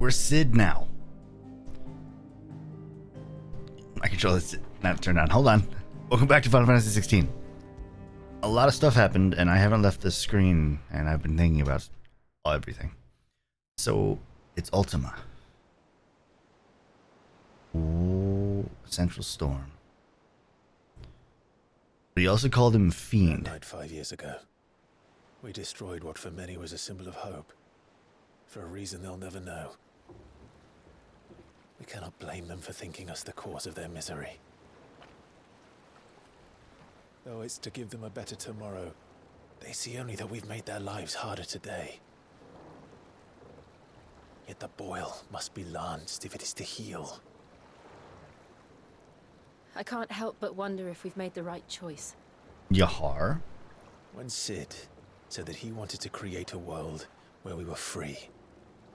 We're Sid now. My controller's not turned on. Hold on. Welcome back to Final Fantasy 16. A lot of stuff happened, and I haven't left this screen, and I've been thinking about everything. So, it's Ultima. Ooh, Central Storm. But he also called him Fiend. That night 5 years ago, we destroyed what for many was a symbol of hope. For a reason they'll never know. We cannot blame them for thinking us the cause of their misery. Though it's to give them a better tomorrow, they see only that we've made their lives harder today. Yet the boil must be lanced if it is to heal. I can't help but wonder if we've made the right choice. Yahar? When Sid said that he wanted to create a world where we were free.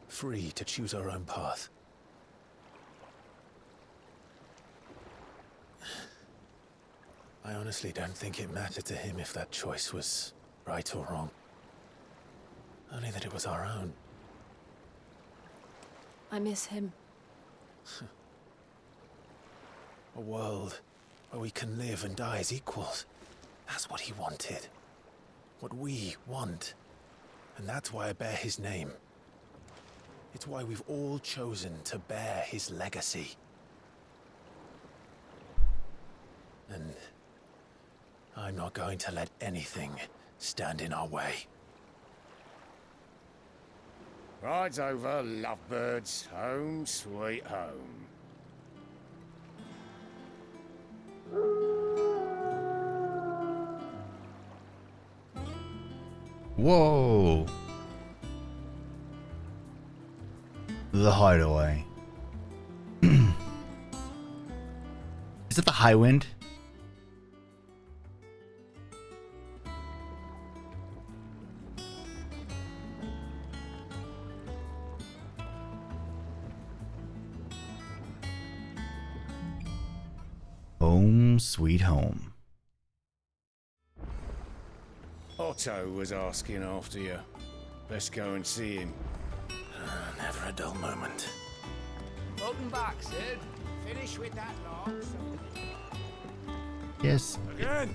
Free to choose our own path. I honestly don't think it mattered to him if that choice was right or wrong. Only that it was our own. I miss him. A world where we can live and die as equals. That's what he wanted. What we want. And that's why I bear his name. It's why we've all chosen to bear his legacy. And I'm not going to let anything stand in our way. Rides over, lovebirds, home sweet home. Whoa. The Hideaway. Is it the High Wind? Home sweet home. Otto was asking after you. Let's go and see him. Never a dull moment. Welcome back, Sid. Finish with that lot. Yes. Again?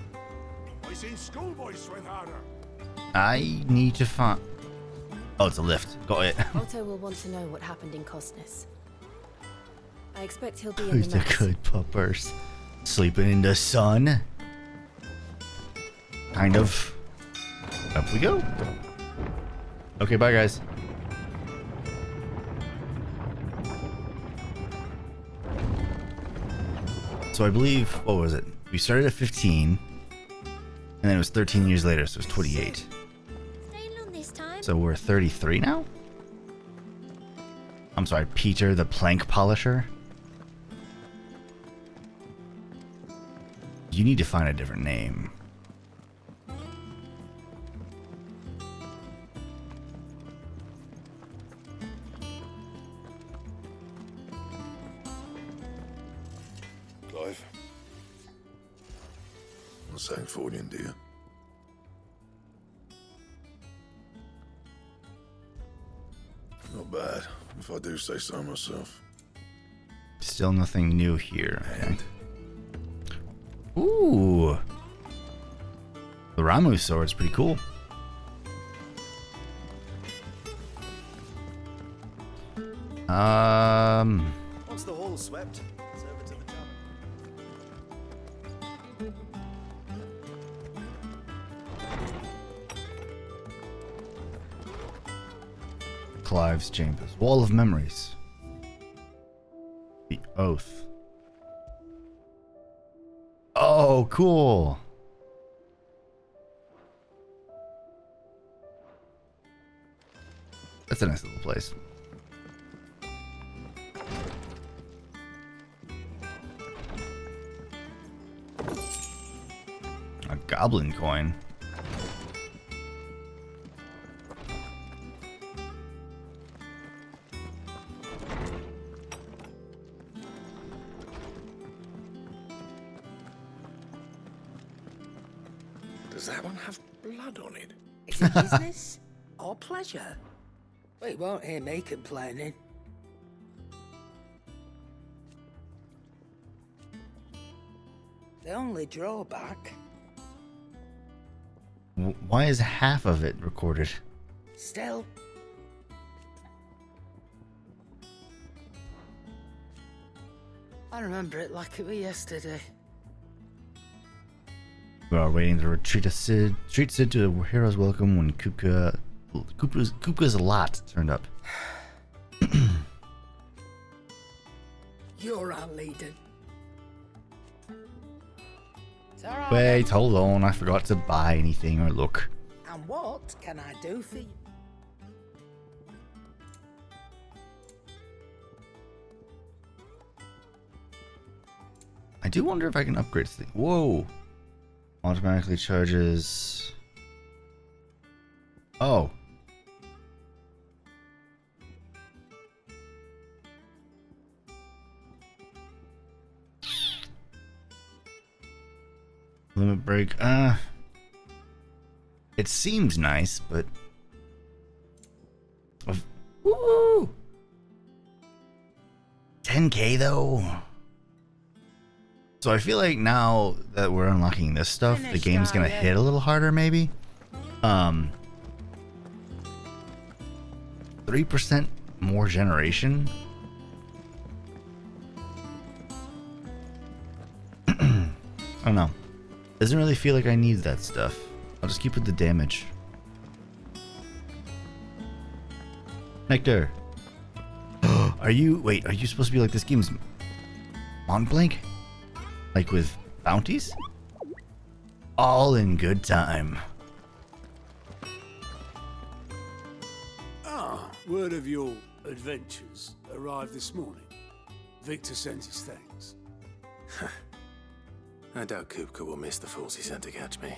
I seen schoolboys swing harder. I need to find... Oh, it's a lift. Got it. Otto will want to know what happened in Cosness. I expect he'll be in Who's the the mess. good puppers? Sleeping in the sun? Kind of. Up we go. Okay, bye guys. So I believe, what was it? We started at 15, and then it was 13 years later, so it was 28. Stay long this time. So we're 33 now? I'm sorry, Peter the Plank Polisher? You need to find a different name. Clive. I'm saying Fordian, do you? Not bad, if I do say so myself. Still nothing new here. Okay. Ooh. The Ramu sword's pretty cool. Once the hall's swept, serve it to the tavern. Clive's Chambers. Wall of Memories. The Oath. Oh, cool. That's a nice little place. A goblin coin. Does that one have blood on it? Is it business or pleasure? We won't hear me complaining. The only drawback. Why is half of it recorded? Still. I remember it like it was yesterday. We are waiting to treat Sid to a hero's welcome when Kupka's lot turned up. You're our leader. It's all right. Wait, hold on. I forgot to buy anything or look. And what can I do for you? I do wonder if I can upgrade this thing. Whoa. Automatically charges. Oh. Limit break. It seems nice, but woo! 10K though. So I feel like now that we're unlocking this stuff, the game's gonna hit a little harder, maybe. 3% more generation. I don't know. Doesn't really feel like I need that stuff. I'll just keep with the damage. Nectar. Are you supposed to be like this game's Mont Blanc? Like with bounties? All in good time. Ah, word of your adventures arrived this morning. Victor sends his thanks. I doubt Kupka will miss the fools he sent to catch me.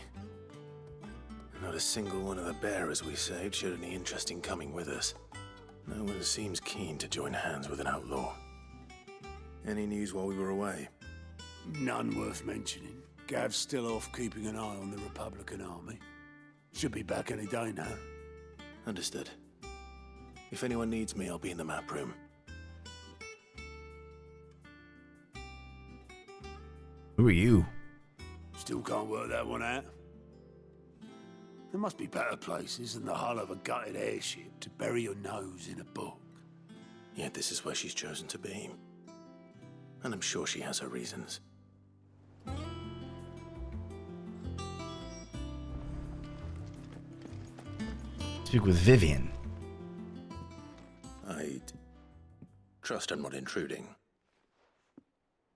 Not a single one of the bearers we saved showed any interest in coming with us. No one seems keen to join hands with an outlaw. Any news while we were away? None worth mentioning. Gav's still off keeping an eye on the Republican army. Should be back any day now. Understood. If anyone needs me, I'll be in the map room. Who are you? Still can't work that one out. There must be better places than the hull of a gutted airship to bury your nose in a book. Yet this is where she's chosen to be. And I'm sure she has her reasons. Speak with Vivian. I'd trust I'm not intruding.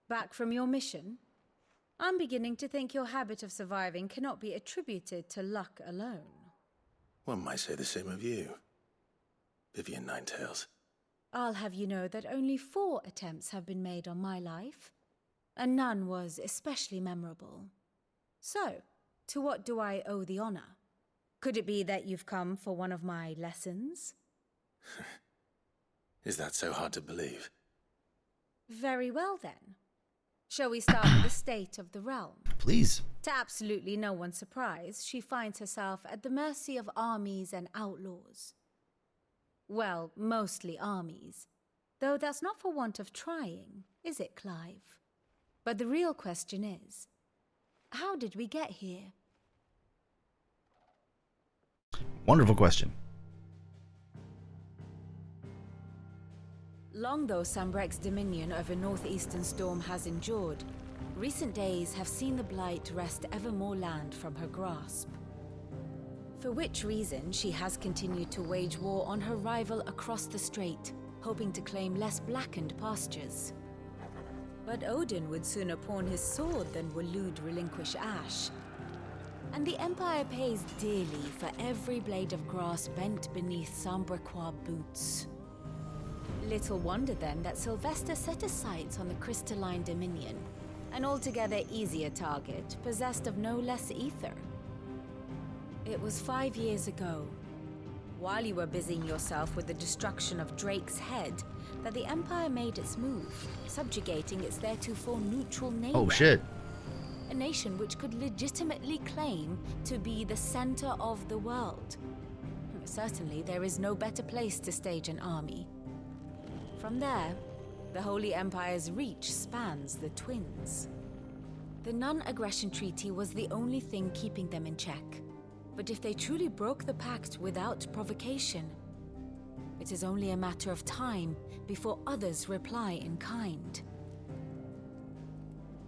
Back from your mission? I'm beginning to think your habit of surviving cannot be attributed to luck alone. One might say the same of you, Vivian Ninetails. I'll have you know that only 4 attempts have been made on my life, and none was especially memorable. So, to what do I owe the honor? Could it be that you've come for one of my lessons? Is that so hard to believe? Very well then. Shall we start with the state of the realm? Please. To absolutely no one's surprise, she finds herself at the mercy of armies and outlaws. Well, mostly armies. Though that's not for want of trying, is it, Clive? But the real question is, how did we get here? Wonderful question. Long though Sambrek's dominion over northeastern Storm has endured, recent days have seen the Blight wrest ever more land from her grasp. For which reason she has continued to wage war on her rival across the strait, hoping to claim less blackened pastures. But Odin would sooner pawn his sword than Waloed relinquish Ash. And the Empire pays dearly for every blade of grass bent beneath Sambrequois boots. Little wonder then that Sylvester set his sights on the crystalline dominion, an altogether easier target, possessed of no less ether. It was 5 years ago, while you were busying yourself with the destruction of Drake's head, that the Empire made its move, subjugating its theretofore neutral neighbor. Oh shit. A nation which could legitimately claim to be the center of the world. Certainly, there is no better place to stage an army. From there, the Holy Empire's reach spans the Twins. The non-aggression treaty was the only thing keeping them in check. But if they truly broke the pact without provocation, it is only a matter of time before others reply in kind.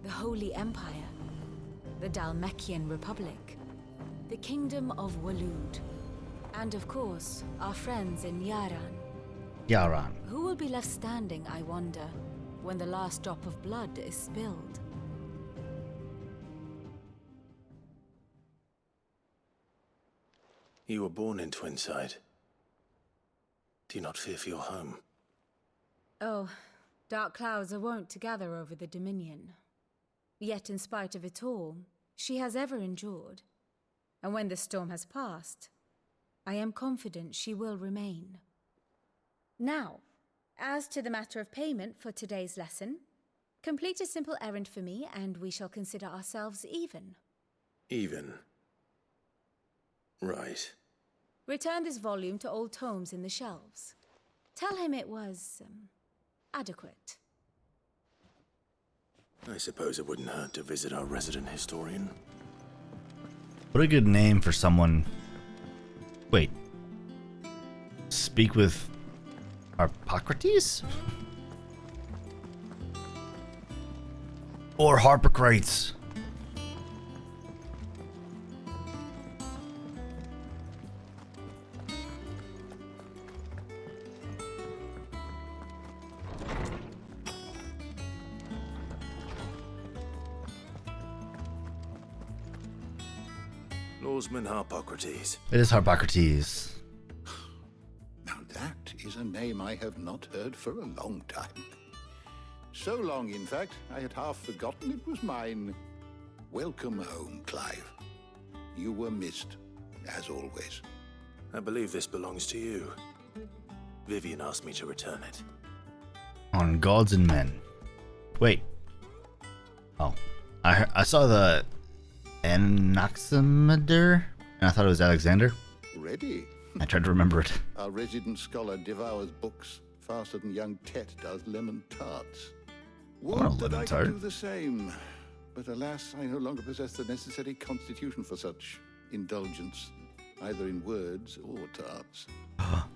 The Holy Empire, the Dalmekian Republic, the Kingdom of Waloed, and of course, our friends in Yaran. Yaran. Who will be left standing, I wonder, when the last drop of blood is spilled? You were born in Twinside. Do you not fear for your home? Oh, dark clouds are wont to gather over the Dominion. Yet in spite of it all, she has ever endured. And when the storm has passed, I am confident she will remain. Now, as to the matter of payment for today's lesson, complete a simple errand for me and we shall consider ourselves even. Even? Right. Return this volume to old tomes in the shelves. Tell him it was, adequate. I suppose it wouldn't hurt to visit our resident historian. What a good name for someone. Wait. Speak with Harpocrates? Or Harpocrates? Lawsman Harpocrates. It is Harpocrates. Now that is a name I have not heard for a long time. So long, in fact, I had half forgotten it was mine. Welcome home, Clive. You were missed, as always. I believe this belongs to you. Vivian asked me to return it. On Gods and Men. Wait. Oh. I saw the Anaximander, and I thought it was Alexander. Ready? I tried to remember it. Our resident scholar devours books faster than young Tet does lemon tarts. want a Would that lemon I tart. could do the same. But alas, I no longer possess the necessary constitution for such indulgence, either in words or tarts.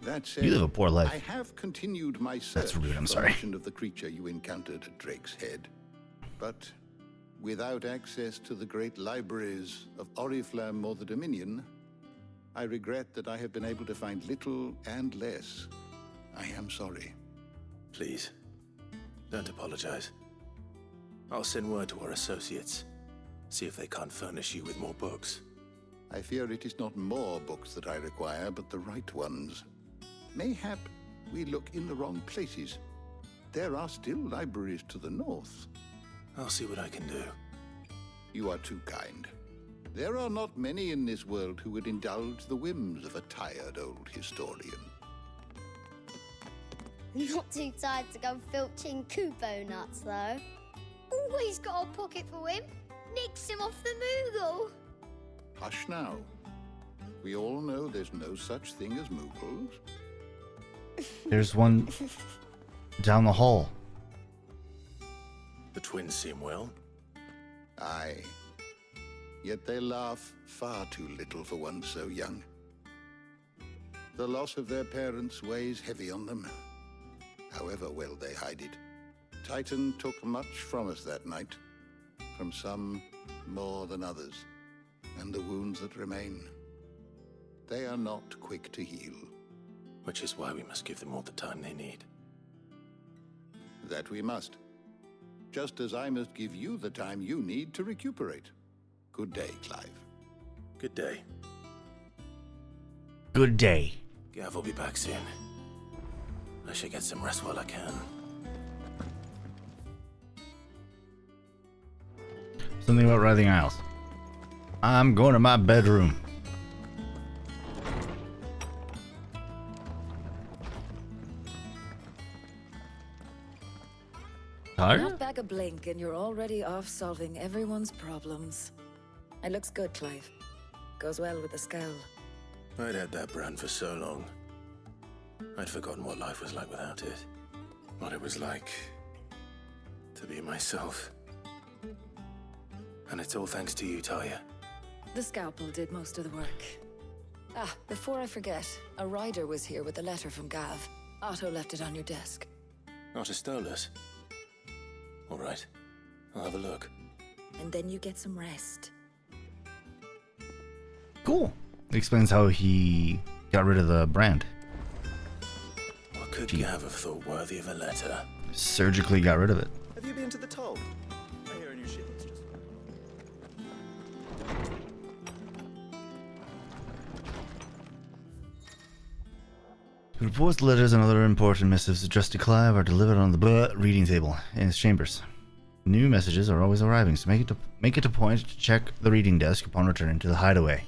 That said, You live a poor life. I have continued my search That's rude, I'm for sorry. mention of the creature you encountered at Drake's Head. But without access to the great libraries of Oriflamme or the Dominion, I regret that I have been able to find little and less. I am sorry. Please, don't apologize. I'll send word to our associates. See if they can't furnish you with more books. I fear it is not more books that I require, but the right ones. Mayhap we look in the wrong places. There are still libraries to the north. I'll see what I can do. You are too kind. There are not many in this world who would indulge the whims of a tired old historian. Not too tired to go filching Kupo nuts, though. Always got a pocket for him. Nicks him off the Moogle. Hush now. We all know there's no such thing as Moogles. There's one down the hall. The twins seem well. Aye. Yet they laugh far too little for one so young. The loss of their parents weighs heavy on them, however well they hide it. Titan took much from us that night, from some more than others, and the wounds that remain, they are not quick to heal. Which is why we must give them all the time they need. That we must. Just as I must give you the time you need to recuperate. Good day, Clive. Good day. Good day. Gav will be back soon. I should get some rest while I can. Something about writhing aisles. I'm going to my bedroom. Tired? Not back a blink and you're already off solving everyone's problems. It looks good, Clive. Goes well with the scowl. I'd had that brand for so long. I'd forgotten what life was like without it. What it was like to be myself. And it's all thanks to you, Talia. The scalpel did most of the work. Ah, before I forget, a rider was here with a letter from Gav. Otto left it on your desk. Not a Stolas. All right. I'll have a look. And then you get some rest. Cool. Explains how he got rid of the brand. What could Gav have thought worthy of a letter? Surgically got rid of it. Have you been to the toll? I hear a new shipment's just... The reports, letters, and other important missives addressed to Clive are delivered on the reading table in his chambers. New messages are always arriving, so make it a point to check the reading desk upon returning to the hideaway.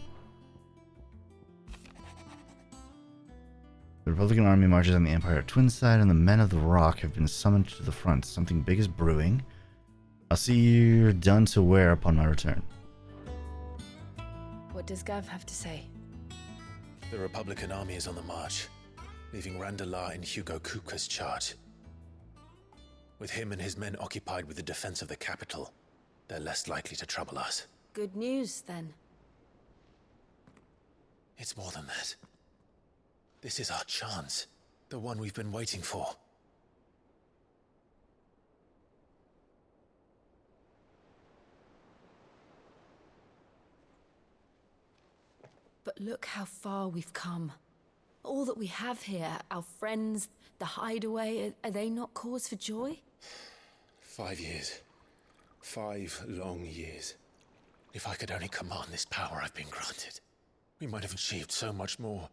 The Republican army marches on the Empire at Twinside, and the men of the Rock have been summoned to the front. Something big is brewing. I'll see you're done to wear upon my return. What does Gav have to say? The Republican army is on the march, leaving Randalar in Hugo Kuka's charge. With him and his men occupied with the defense of the capital, they're less likely to trouble us. Good news, then. It's more than that. This is our chance. The one we've been waiting for. But look how far we've come. All that we have here, our friends, the hideaway, are they not cause for joy? 5 years. 5 long years. If I could only command this power I've been granted, we might have achieved so much more.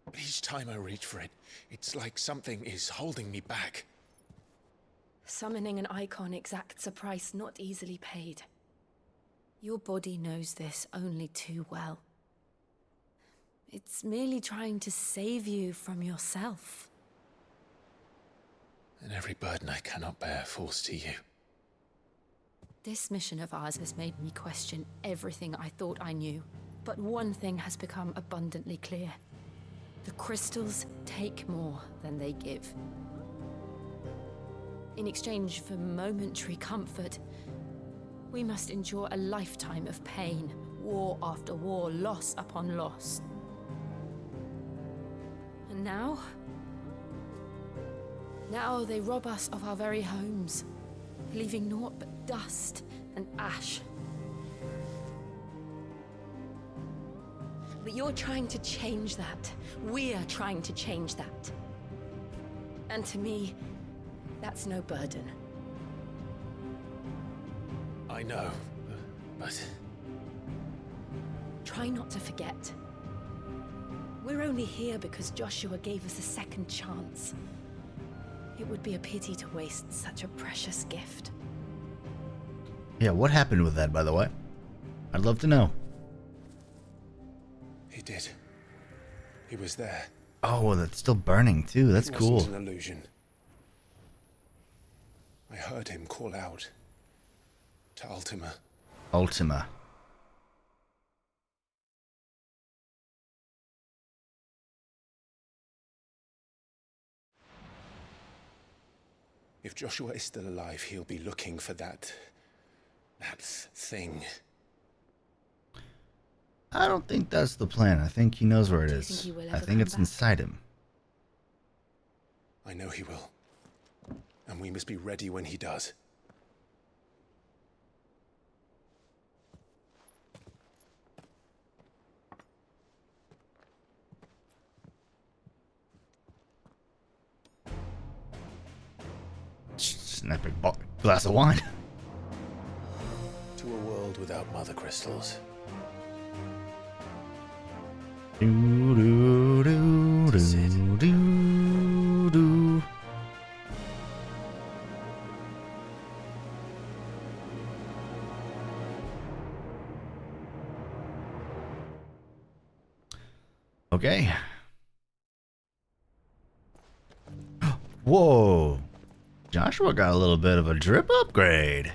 But each time I reach for it, it's like something is holding me back. Summoning an icon exacts a price not easily paid. Your body knows this only too well. It's merely trying to save you from yourself. And every burden I cannot bear falls to you. This mission of ours has made me question everything I thought I knew. But one thing has become abundantly clear. The crystals take more than they give. In exchange for momentary comfort, we must endure a lifetime of pain, war after war, loss upon loss. And now they rob us of our very homes, leaving naught but dust and ash. But you're trying to change that. We're trying to change that. And to me, that's no burden. I know, but... Try not to forget. We're only here because Joshua gave us a second chance. It would be a pity to waste such a precious gift. Yeah, what happened with that, by the way? I'd love to know. He did. He was there. Oh, well, that's still burning, too. That's cool. It wasn't an illusion. I heard him call out to Ultima. Ultima. If Joshua is still alive, he'll be looking for that thing. I don't think that's the plan. I think he knows where it is. I think it's inside him. I know he will. And we must be ready when he does. An epic glass of wine. To a world without mother crystals. Do, do, do, do, do, do. Okay. Whoa. Joshua got a little bit of a drip upgrade.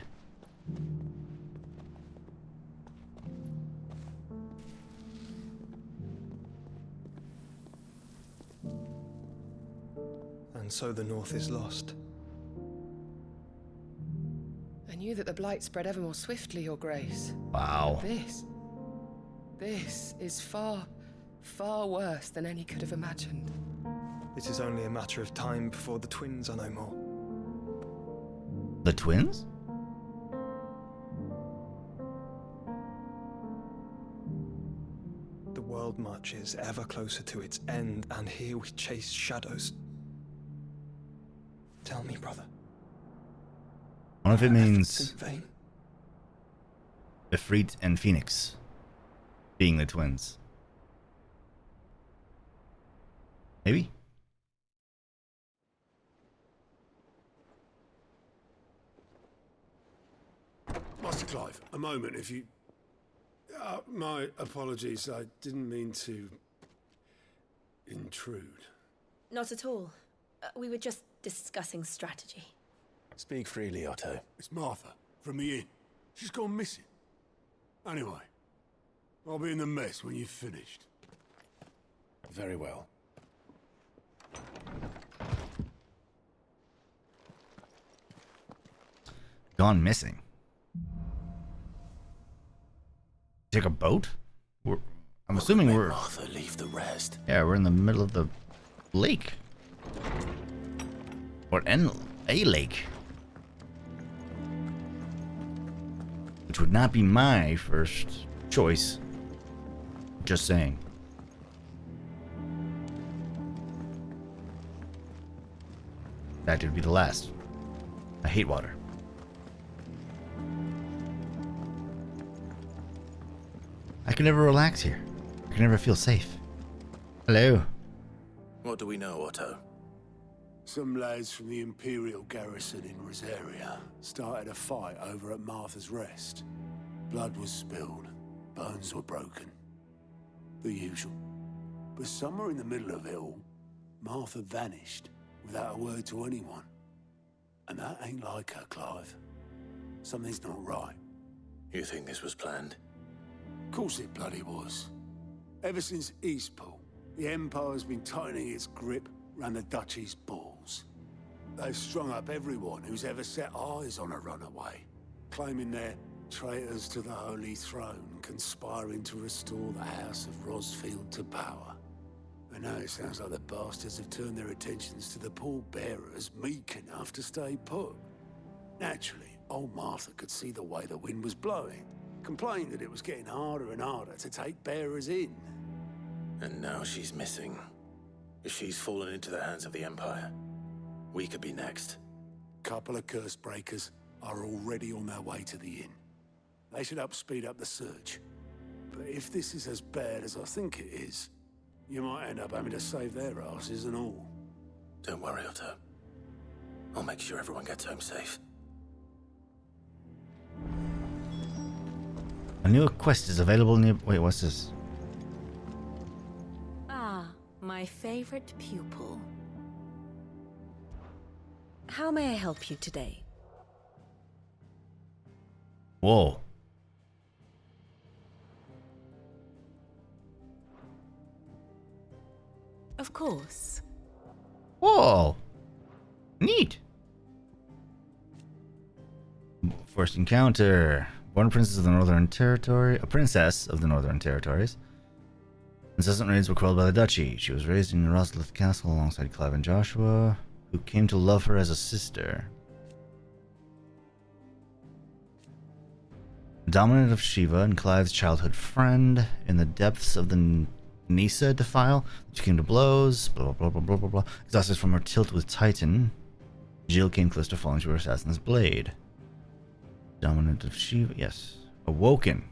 And so the North is lost. A knew that the blight spread ever more swiftly, Your Grace. Wow. This is far, far worse than any could have imagined. It is only a matter of time before the twins are no more. The twins? The world marches ever closer to its end, and here we chase shadows. Tell me, brother. What if it means in vain? Ifrit and Phoenix being the twins? Maybe? Master Clive, a moment, if you... my apologies, I didn't mean to... intrude. Not at all. We were just discussing strategy. Speak freely, Otto. It's Martha, from the inn. She's gone missing. Anyway, I'll be in the mess when you've finished. Very well. Gone missing. Take a boat? I'm assuming we're... Martha, leave the rest. Yeah, we're in the middle of the lake. Or a lake. Which would not be my first choice. Just saying. That would be the last. I hate water. I can never relax here. I can never feel safe. Hello. What do we know, Otto? Some lads from the Imperial garrison in Rosaria started a fight over at Martha's Rest. Blood was spilled, bones were broken. The usual. But somewhere in the middle of it all, Martha vanished without a word to anyone. And that ain't like her, Clive. Something's not right. You think this was planned? Of course it bloody was. Ever since Eastpool, the Empire's been tightening its grip round the Duchy's balls. They've strung up everyone who's ever set eyes on a runaway, claiming they're traitors to the Holy Throne, conspiring to restore the House of Rosfield to power. And now it sounds like the bastards have turned their attentions to the pallbearers meek enough to stay put. Naturally, old Martha could see the way the wind was blowing, complained that it was getting harder and harder to take bearers in. And now she's missing. If she's fallen into the hands of the Empire, we could be next. Couple of curse breakers are already on their way to the inn. They should help speed up the search. But if this is as bad as I think it is, you might end up having to save their asses and all. Don't worry, Otto. I'll make sure everyone gets home safe. A new quest is available near... Wait, what's this? Ah, my favorite pupil. How may I help you today? Whoa. Of course. Whoa. Neat. First encounter. Born princess of the Northern Territory, a princess of the Northern Territories. Incessant raids were quelled by the Duchy. She was raised in Roslith Castle alongside Clive and Joshua, who came to love her as a sister. Dominant of Shiva and Clive's childhood friend, in the depths of the Nisa defile, she came to blows, blah blah blah blah blah blah. Exhausted from her tilt with Titan, Jill came close to falling to her assassin's blade. Dominant of Shiva, yes. Awoken.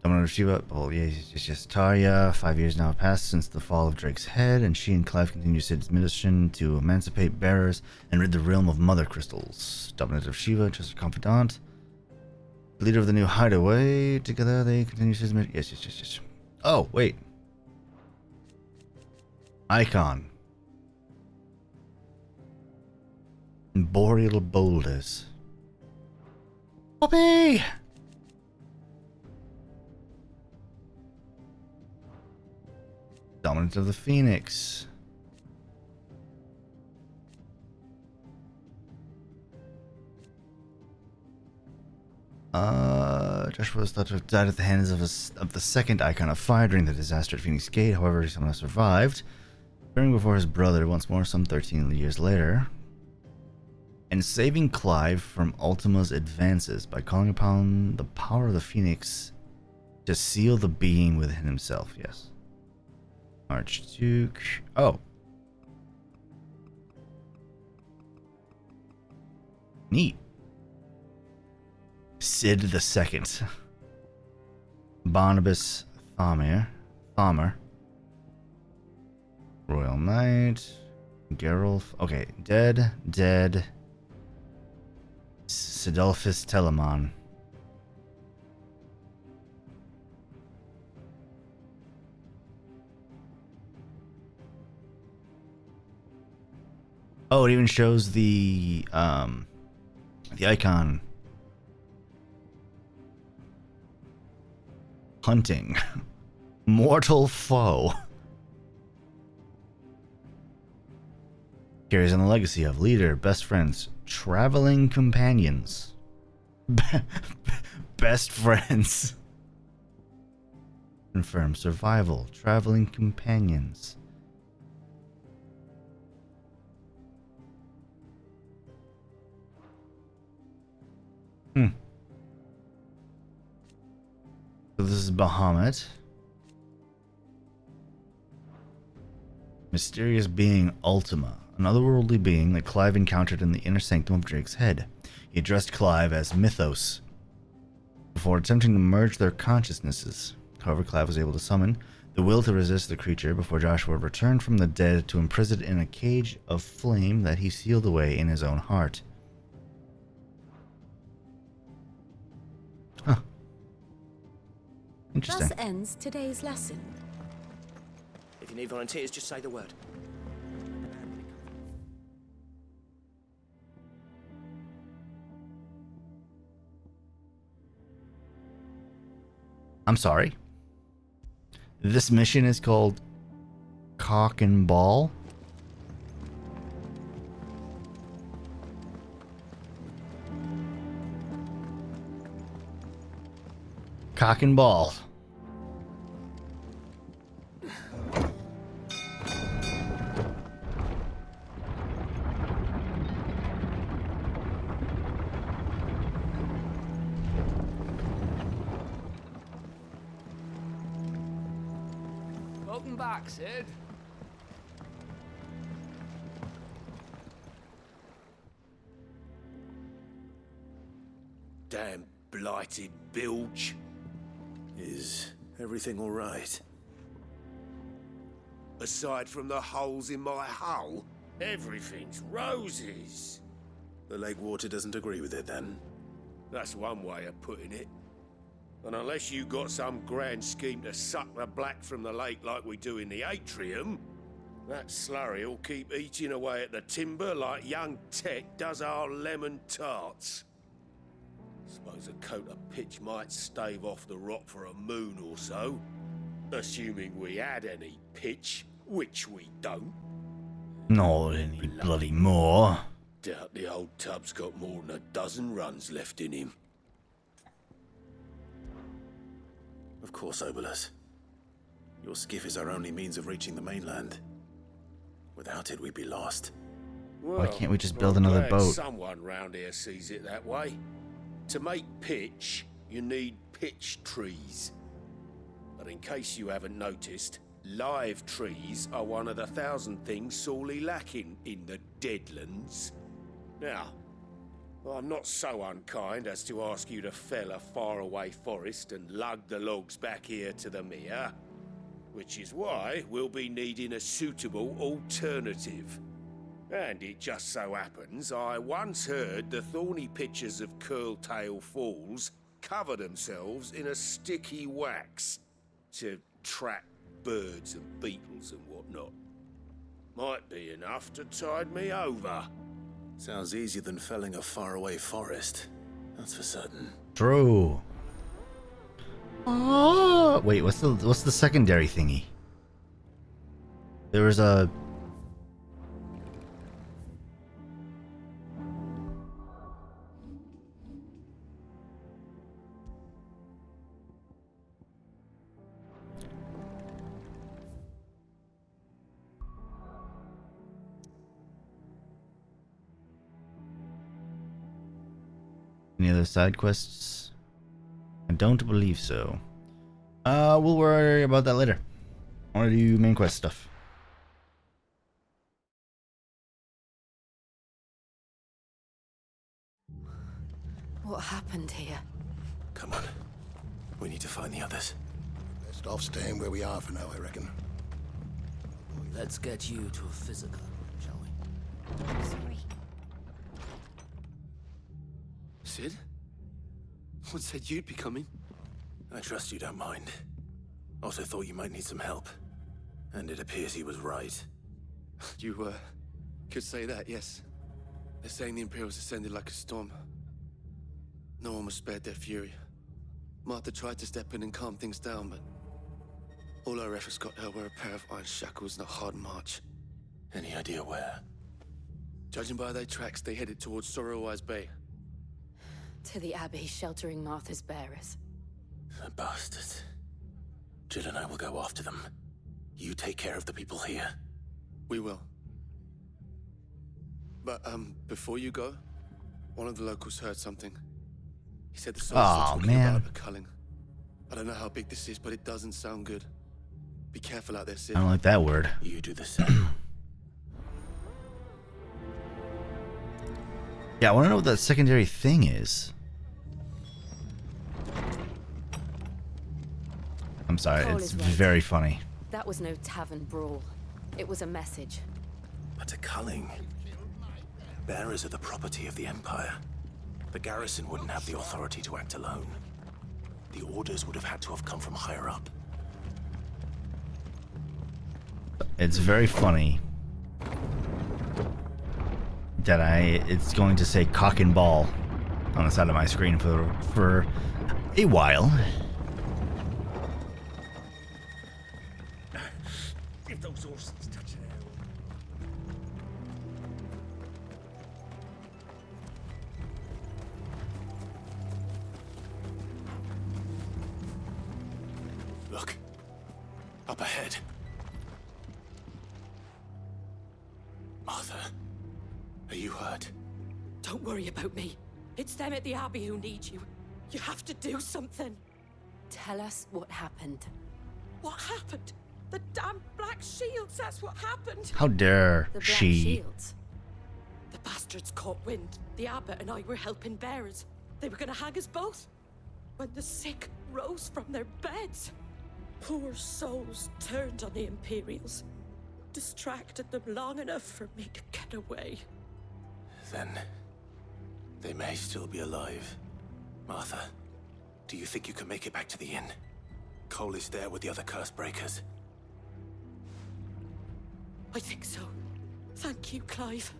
Dominant of Shiva, oh yes, Tarya. 5 years now have passed since the fall of Drake's head, and she and Clive continue Sid's mission to emancipate bearers and rid the realm of mother crystals. Dominant of Shiva, trusted confidant. Leader of the new hideaway. Together they continue Sid's mission. Yes. Oh, wait. Icon. Boreal boulders. Poppy! Dominant of the Phoenix. Joshua was thought to have died at the hands of the second icon of fire during the disaster at Phoenix Gate. However, he somehow survived, appearing before his brother once more some 13 years later, and saving Clive from Ultima's advances by calling upon the power of the Phoenix to seal the being within himself. Yes. Archduke. Oh. Neat. Sid the Second. Barnabas Thamir. Royal Knight. Geralf. Okay. Dead. Sidolphus Telemon. Oh, it even shows the icon hunting. Mortal foe. Carries on the legacy of leader, best friends, traveling companions. Best friends. Confirm survival, traveling companions. So this is Bahamut. Mysterious being Ultima, an otherworldly being that Clive encountered in the inner sanctum of Drake's head. He addressed Clive as Mythos before attempting to merge their consciousnesses. However, Clive was able to summon the will to resist the creature before Joshua returned from the dead to imprison it in a cage of flame that he sealed away in his own heart. Huh. Interesting. Thus ends today's lesson. If you need volunteers, just say the word. I'm sorry. This mission is called Cock and Ball. Cock and Ball. Welcome back, Sid. Damn blighted bilge. Is everything all right? Aside from the holes in my hull, everything's roses. The lake water doesn't agree with it, then? That's one way of putting it. And unless you got some grand scheme to suck the black from the lake like we do in the atrium, that slurry'll keep eating away at the timber like young Tech does our lemon tarts. Suppose a coat of pitch might stave off the rot for a moon or so, assuming we had any pitch, which we don't. Not any bloody more. Doubt the old tub's got more than a dozen runs left in him. Of course, Obolus. Your skiff is our only means of reaching the mainland. Without it, we'd be lost. Well, why can't we just build I'm another glad boat? Someone round here sees it that way. To make pitch, you need pitch trees. But in case you haven't noticed, live trees are one of the 1,000 things sorely lacking in the Deadlands. Now, I'm not so unkind as to ask you to fell a faraway forest and lug the logs back here to the mere, which is why we'll be needing a suitable alternative. And it just so happens I once heard the thorny pitchers of Curltail Falls cover themselves in a sticky wax to trap birds and beetles and whatnot. Might be enough to tide me over. Sounds easier than felling a faraway forest. That's for certain. True. Oh, wait, what's the secondary thingy? There was a... Any other side quests? I don't believe so. We'll worry about that later. I want to do main quest stuff. What happened here? Come on. We need to find the others. Best off staying where we are for now, I reckon. Let's get you to a physical, shall we? Sorry. Sid? What said you'd be coming? I trust you don't mind. Also thought you might need some help. And it appears he was right. You, could say that, yes. They're saying the Imperials ascended like a storm. No one was spared their fury. Martha tried to step in and calm things down, but all our efforts got her were a pair of iron shackles and a hard march. Any idea where? Judging by their tracks, they headed towards Sorrowwise Bay. To the Abbey sheltering Martha's bearers. The bastards. Jill and I will go after them. You take care of the people here. We will. But, before you go, one of the locals heard something. He said the soldiers were talking about the culling. I don't know how big this is, but it doesn't sound good. Be careful out there, Sid. I don't like that word. You do the same. Yeah, I want to know what that secondary thing is. I'm sorry, Cole it's is right. very funny. That was no tavern brawl. It was a message. But a culling. Bearers are the property of the Empire. The garrison wouldn't have the authority to act alone. The orders would have had to have come from higher up. It's very funny that it's going to say cock and ball on the side of my screen for a while. If those horses touch an arrow. Look. Up ahead. Martha. Are you hurt? Don't worry about me. It's them at the Abbey who need you. You have to do something. Tell us what happened. What happened? The damn Black Shields, that's what happened. How dare The Black she? Shields. The bastards caught wind. The abbot and I were helping bearers. They were gonna hang us both. When the sick rose from their beds, poor souls turned on the Imperials. Distracted them long enough for me to get away. Then they may still be alive. Martha, do you think you can make it back to the inn? Cole is there with the other curse breakers. I think so. Thank you, Clive.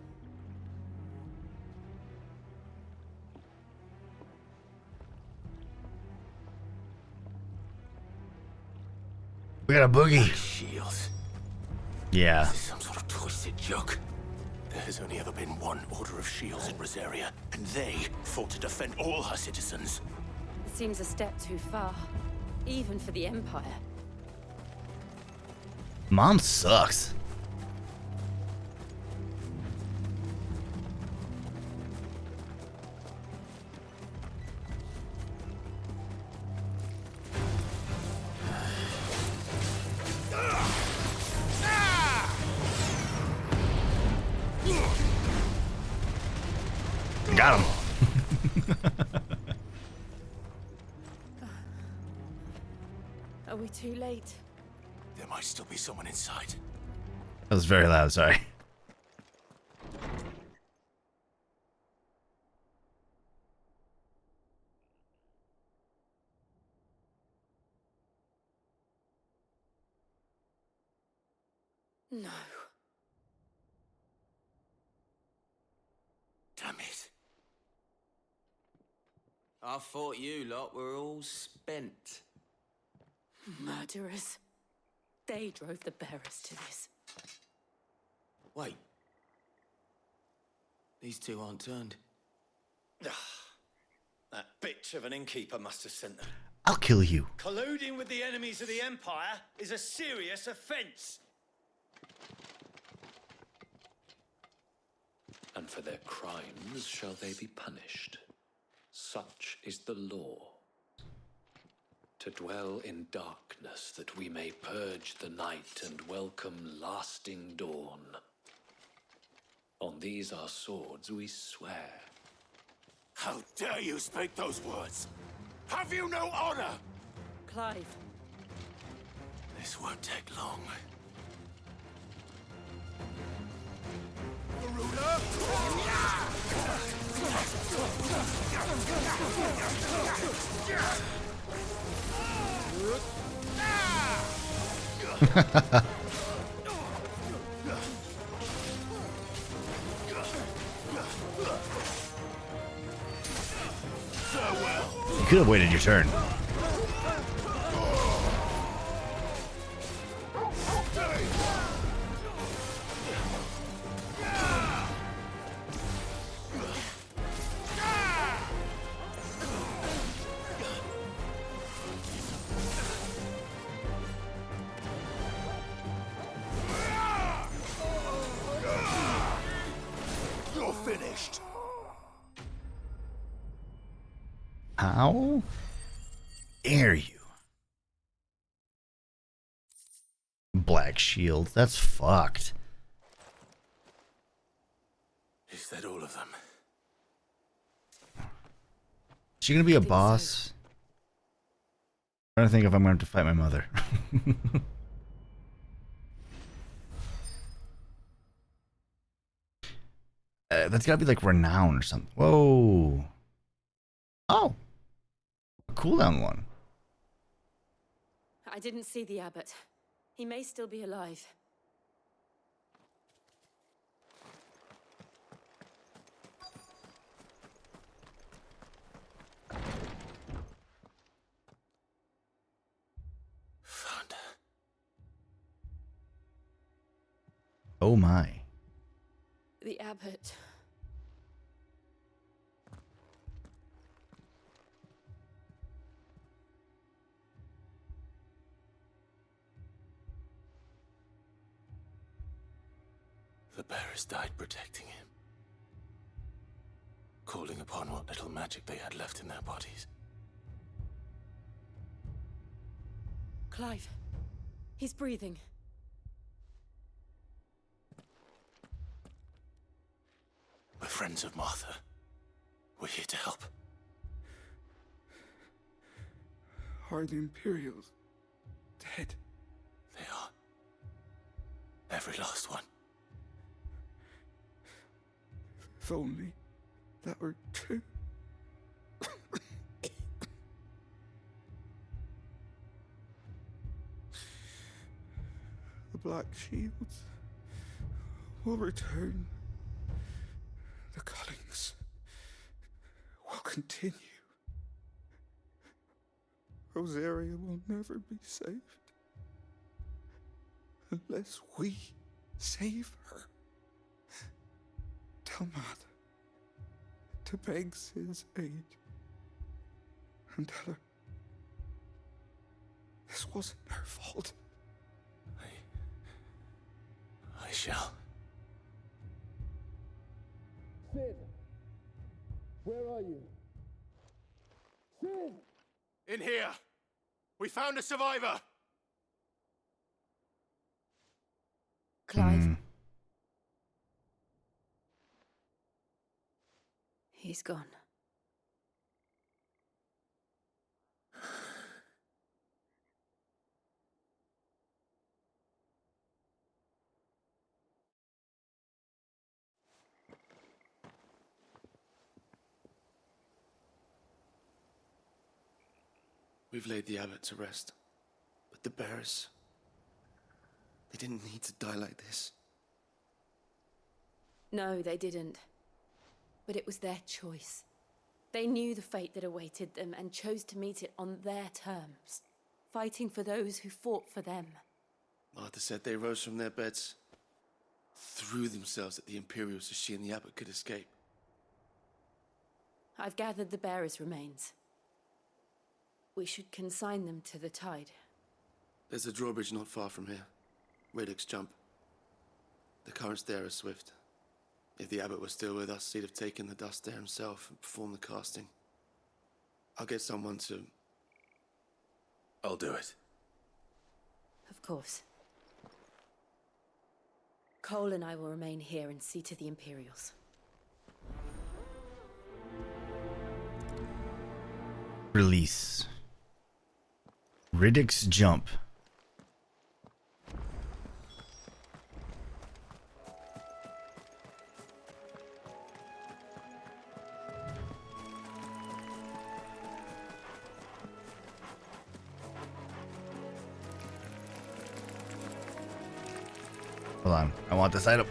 We got a boogie. Shields. Yeah. This is some sort of twisted joke. There has only ever been one Order of Shields in Rosaria, and they fought to defend all her citizens. It seems a step too far, even for the Empire. Mom sucks. Got him. Are we too late? There might still be someone inside. That was very loud, sorry. No. Damn it. I thought you lot were all spent. Murderers. They drove the bearers to this. Wait. These two aren't turned. That bitch of an innkeeper must have sent them. I'll kill you. Colluding with the enemies of the Empire is a serious offense. And for their crimes shall they be punished. Such is the law. To dwell in darkness that we may purge the night and welcome lasting dawn. On these our swords we swear. How dare you speak those words? Have you no honor? Clive. This won't take long. You could have waited your turn. You're finished. How dare you? Black Shield, that's fucked. Is that all of them? Is she gonna be a boss? I'm trying to think if I'm going to have to fight my mother. That's gotta be like renown or something. Whoa. Oh. A cooldown one. I didn't see the abbot. He may still be alive. Found her. Oh my. The abbot. The bearers died protecting him, calling upon what little magic they had left in their bodies. Clive. He's breathing. We're friends of Martha. We're here to help. Are the Imperials dead? They are. Every last one. If only that were true. The Black Shields will return. The cullings will continue. Rosaria will never be saved unless we save her. Tell Martha to beg Sid's aid and tell her this wasn't her fault. I shall. Sid! Where are you? Sid! In here! We found a survivor! Clive. He's gone. We've laid the abbot to rest. But the bearers, they didn't need to die like this. No, they didn't. But it was their choice. They knew the fate that awaited them and chose to meet it on their terms, fighting for those who fought for them. Martha said they rose from their beds, threw themselves at the Imperials so she and the abbot could escape. I've gathered the bearers' remains. We should consign them to the tide. There's a drawbridge not far from here. Radix jump. The currents there are swift. If the abbot was still with us, he'd have taken the dust there himself and performed the casting. I'll get someone to... I'll do it. Of course. Cole and I will remain here and see to the Imperials. Release. Riddick's jump. Hold on. I want this item.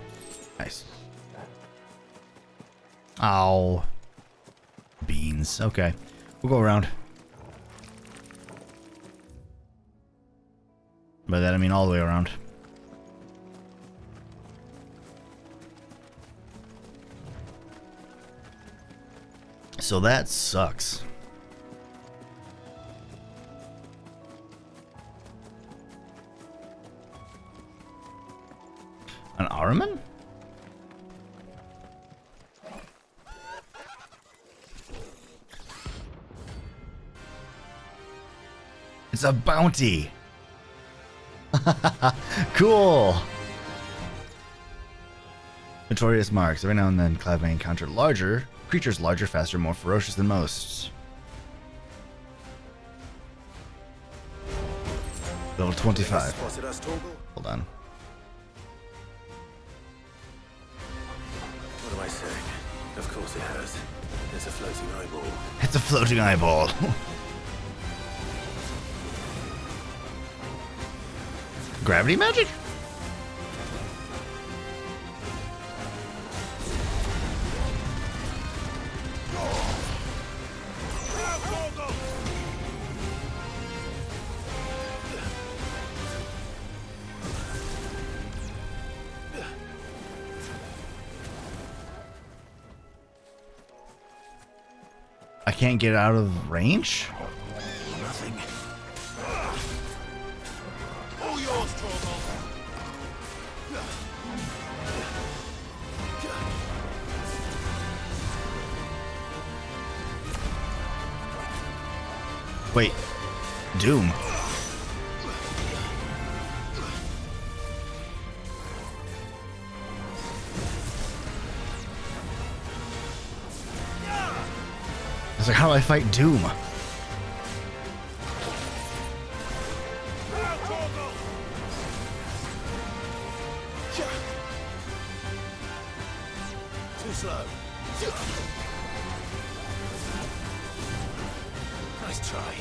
Nice. Ow. Beans. Okay. We'll go around. By that I mean all the way around. So that sucks. An Ahriman? It's a bounty. Cool. Notorious marks. Every now and then, Clive may encounter creatures larger, faster, more ferocious than most. Level 25. Hold on. What am I saying? Of course it has. It's a floating eyeball. It's a floating eyeball. Gravity magic? I can't get out of range? Nothing. All yours, Torgal. Wait. Doom. I was like, how do I fight Doom? Too slow. Nice try.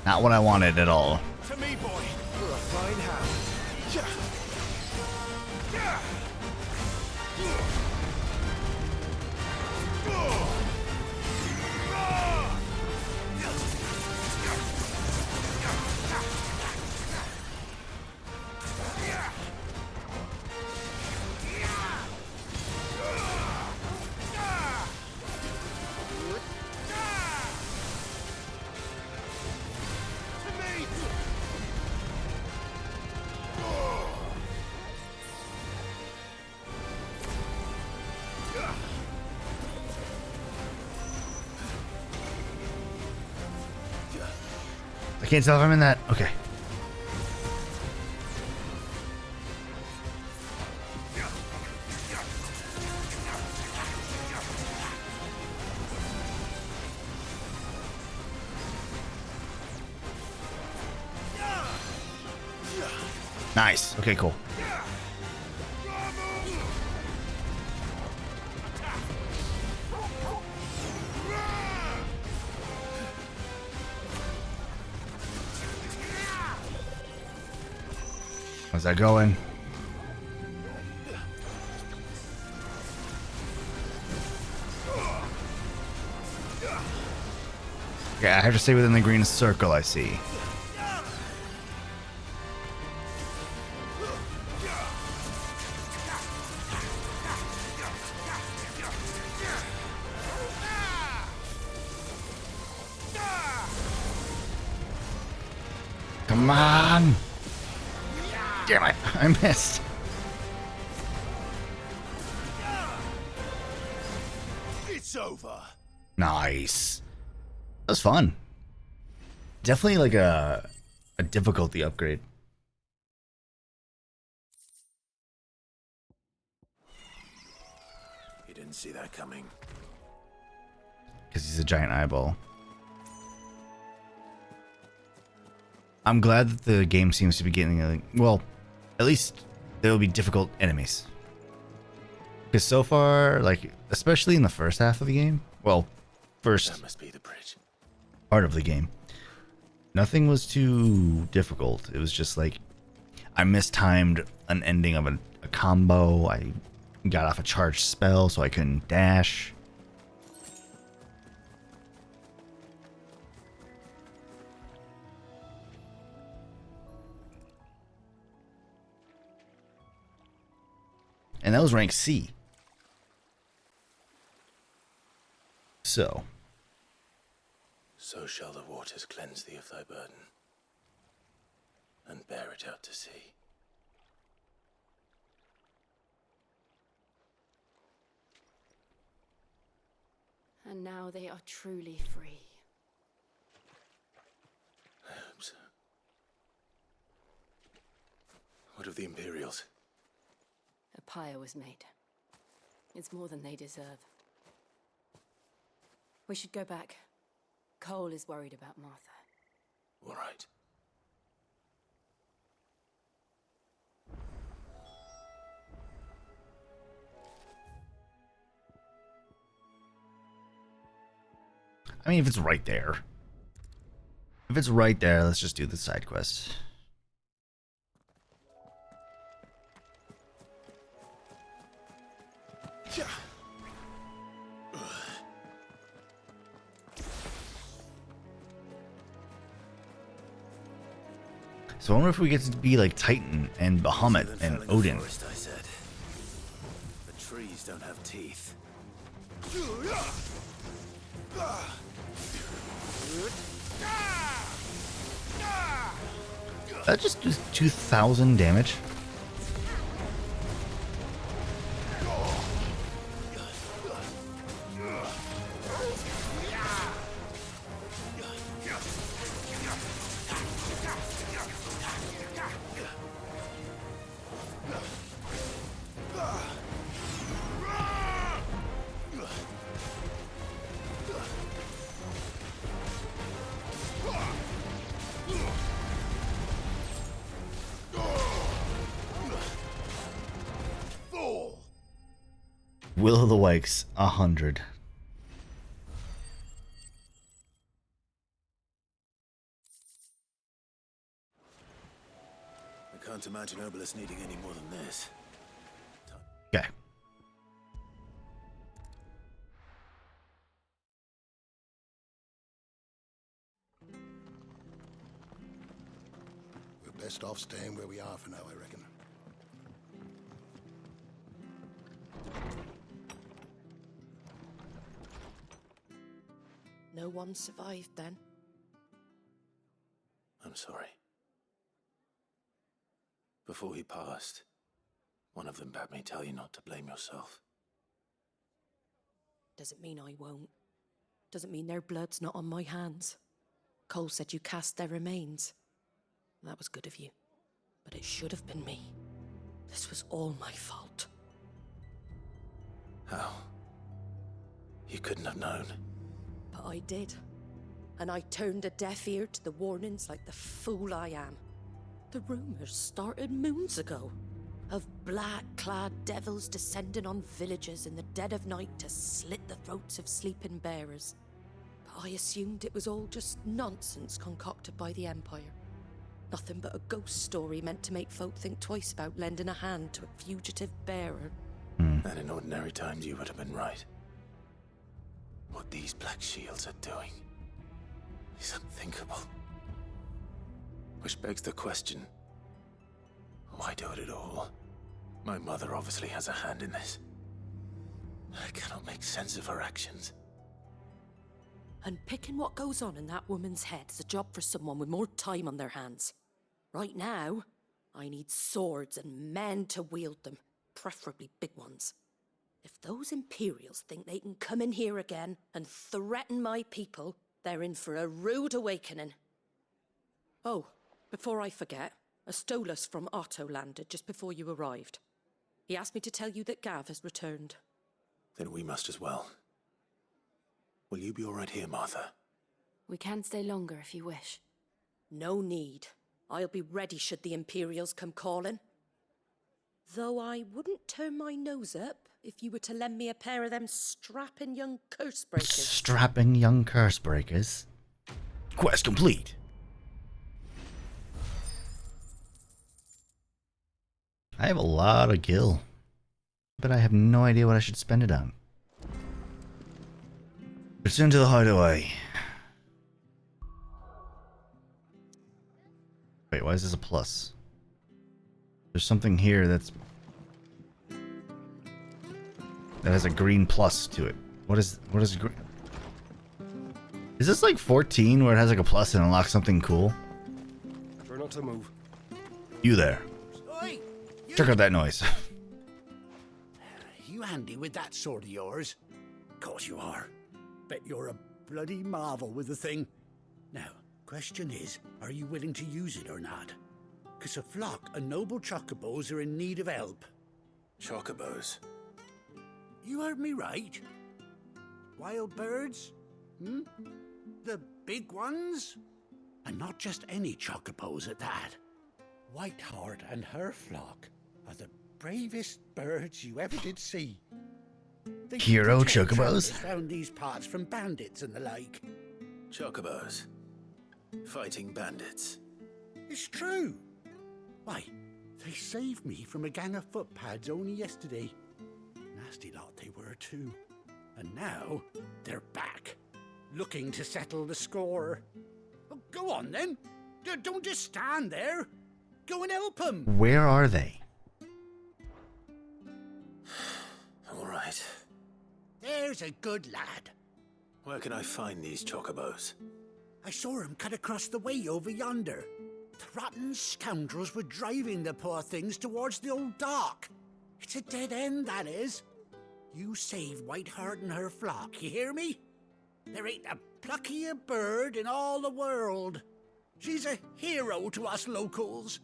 Not what I wanted at all. To me, boy. You're a fine hound. I can't tell if I'm in that. Okay. Nice. Okay, cool. How's that going? Okay, I have to stay within the green circle, I see. Come on! Damn it, I missed. It's over. Nice. That was fun. Definitely like a difficulty upgrade. You didn't see that coming. Because he's a giant eyeball. I'm glad that the game seems to be getting, well, at least there will be difficult enemies. Because so far, like, especially in the first half of the game, well, first That must be the bridge. part of the game, nothing was too difficult. It was just like, I mistimed an ending of a combo. I got off a charged spell, so I couldn't dash. And that was rank C. So shall the waters cleanse thee of thy burden, and bear it out to sea. And now they are truly free. I hope so. What of the Imperials? A pyre was made. It's more than they deserve. We should go back. Cole is worried about Martha. All right. I mean, if it's right there. If it's right there, let's just do the side quest. So I wonder if we get to be like Titan and Bahamut and Odin. Forest, I said. The trees don't have teeth. That just does 2,000 damage. Will of the Wikes, 100. I can't imagine Obelisk needing any more than this. Okay. We're best off staying where we are for now, I reckon. No one survived then? I'm sorry. Before he passed, one of them bade me tell you not to blame yourself. Doesn't mean I won't. Doesn't mean their blood's not on my hands. Cole said you cast their remains. That was good of you. But it should have been me. This was all my fault. How? You couldn't have known. But I did. And I turned a deaf ear to the warnings like the fool I am. The rumors started moons ago. Of black-clad devils descending on villages in the dead of night to slit the throats of sleeping bearers. But I assumed it was all just nonsense concocted by the Empire. Nothing but a ghost story meant to make folk think twice about lending a hand to a fugitive bearer. And in ordinary times you would have been right. What these black shields are doing, is unthinkable. Which begs the question, why do it at all? My mother obviously has a hand in this. I cannot make sense of her actions. Unpicking what goes on in that woman's head is a job for someone with more time on their hands. Right now, I need swords and men to wield them, preferably big ones. If those Imperials think they can come in here again and threaten my people, they're in for a rude awakening. Oh, before I forget, a Stolas from Otto landed just before you arrived. He asked me to tell you that Gav has returned. Then we must as well. Will you be all right here, Martha? We can stay longer if you wish. No need. I'll be ready should the Imperials come calling. Though I wouldn't turn my nose up if you were to lend me a pair of them strapping young curse breakers. Strapping young curse breakers. Quest complete. I have a lot of gil, but I have no idea what I should spend it on. Return to the hideaway. Wait, why is this a plus? There's something here that has a green plus to it. What is green? Is this like 14 where it has like a plus and unlocks something cool? Try not to move. You there. Oi, Check out that noise. you handy with that sword of yours? Course you are. Bet you're a bloody marvel with the thing. Now, question is, are you willing to use it or not? 'Cause a flock of noble chocobos are in need of help. Chocobos? You heard me right. Wild birds? Hmm? The big ones? And not just any chocobos at that. Whiteheart and her flock are the bravest birds you ever did see. They Hero protect chocobos? travellers round these parts from bandits and the like. Chocobos? Fighting bandits? It's true. Why, they saved me from a gang of footpads only yesterday. Nasty lot they were too. And now they're back, looking to settle the score. Oh, go on then. Don't just stand there. Go and help them. Where are they? All right. There's a good lad. Where can I find these chocobos? I saw him cut across the way over yonder. The rotten scoundrels were driving the poor things towards the old dock. It's a dead end, that is. You save Whiteheart and her flock, you hear me? There ain't a pluckier bird in all the world. She's a hero to us locals.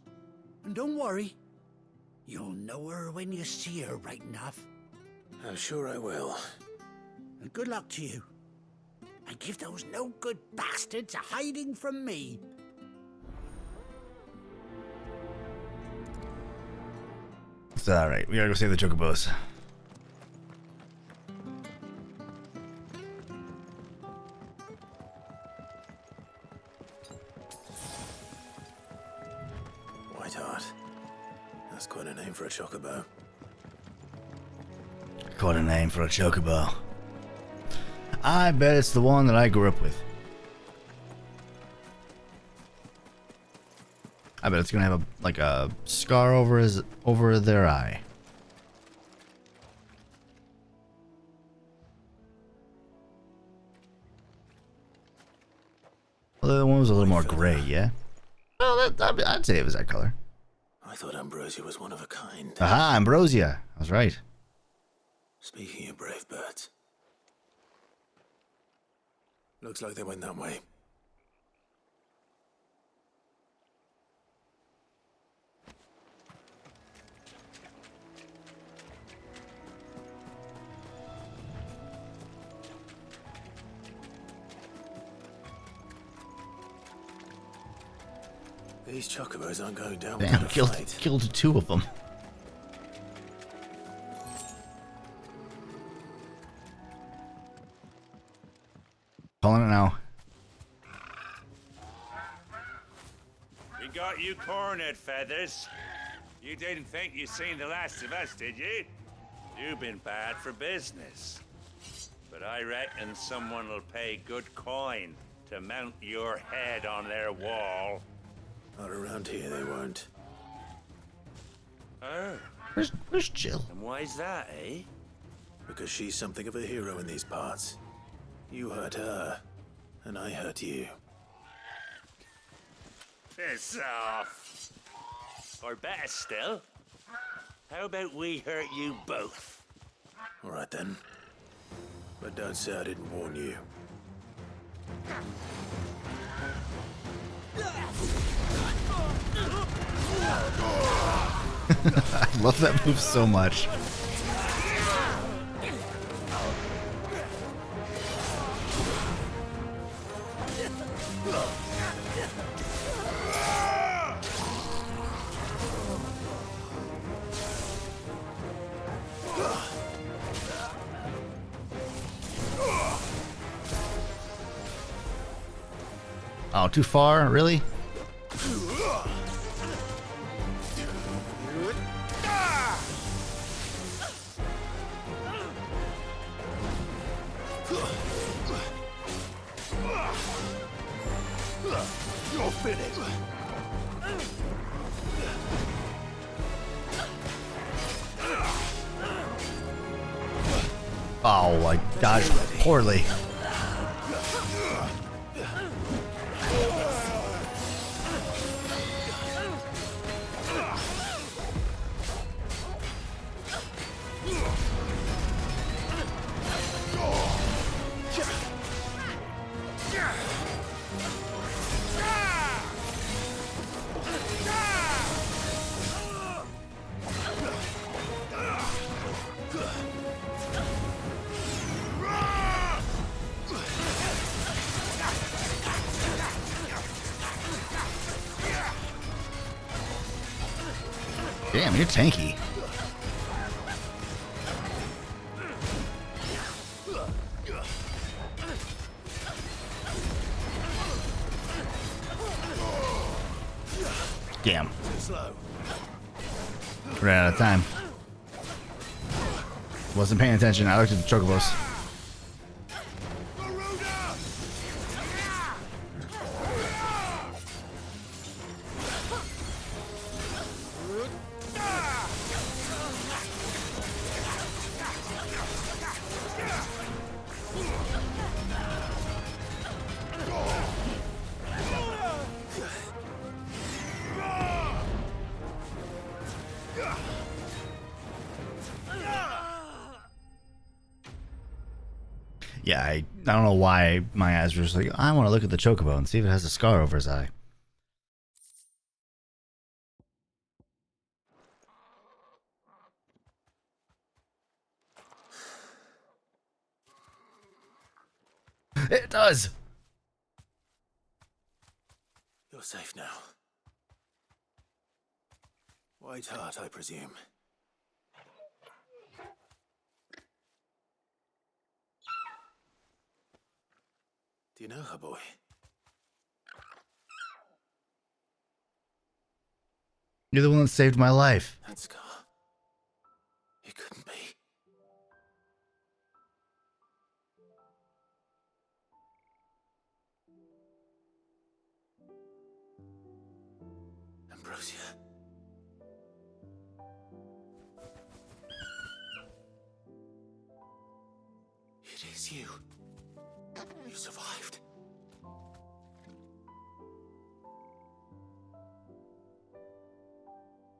And don't worry, you'll know her when you see her right enough. I'm sure I will. And good luck to you. And give those no-good bastards a hiding from me. It's alright, we gotta go save the chocobos. Whiteheart. That's quite a name for a chocobo. Quite a name for a chocobo. I bet it's the one that I grew up with. I bet it's gonna have a scar over their eye. Well, the one was a little more gray, yeah. Well, I'd say it was that color. I thought Ambrosia was one of a kind. Aha, Ambrosia. I was right. Speaking of brave birds. Looks like they went that way. These chocobos aren't going down Damn, without a fight. killed two of them. Calling it now. We got you cornered, Feathers. You didn't think you'd seen the last of us, did you? You've been bad for business. But I reckon someone will pay good coin to mount your head on their wall. Not around here, they won't. Oh. Where's Jill? And why's that, eh? Because she's something of a hero in these parts. You hurt her, and I hurt you. Piss off. Or better still, how about we hurt you both? All right then. But don't say I didn't warn you. I love that move so much. Oh, too far? Really? You're finished. Oh, I dodged poorly. Damn, you're tanky. Damn. Ran out of time. Wasn't paying attention. I looked at the chocobos. Yeah, I don't know why my eyes were just like, I want to look at the chocobo and see if it has a scar over his eye. It does! You're safe now. White heart, I presume. Do you know her, boy? You're the one that saved my life. That scar. It couldn't be. Ambrosia. It is you. You survived.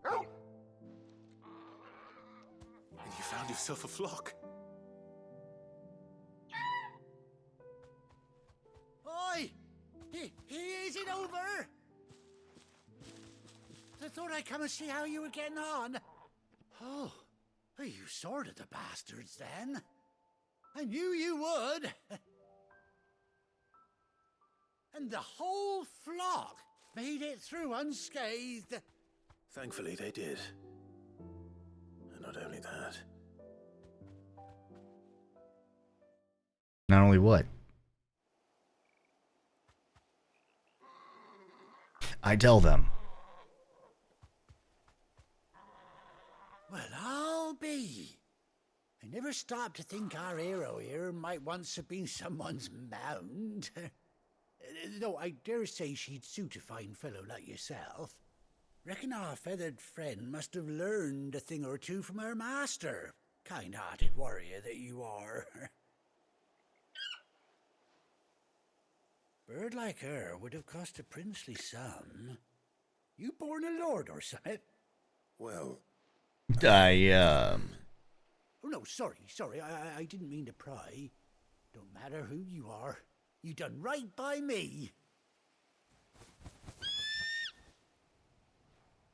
And you found yourself a flock. Oi! He isn't over! I thought I'd come and see how you were getting on. Oh, you sorted the bastards then. I knew you would. And the whole flock made it through unscathed. Thankfully, they did. And not only that. Not only what? I tell them. Well, I'll be. I never stopped to think our hero here might once have been someone's mount. Though I dare say she'd suit a fine fellow like yourself. Reckon our feathered friend must have learned a thing or two from her master. Kind-hearted warrior that you are. Bird like her would have cost a princely sum. You born a lord or something? Well... I, Oh, no, sorry. I didn't mean to pry. Don't matter who you are. You done right by me.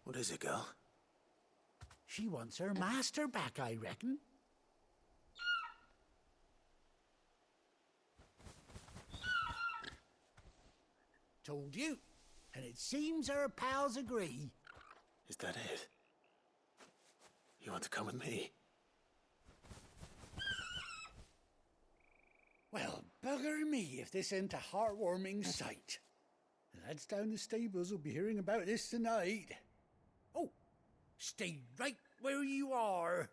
What is it, girl? She wants her master back, I reckon. Told you. And it seems her pals agree. Is that it? You want to come with me? Well, bugger me if this ain't a heartwarming sight. The lads down the stables will be hearing about this tonight. Oh, stay right where you are.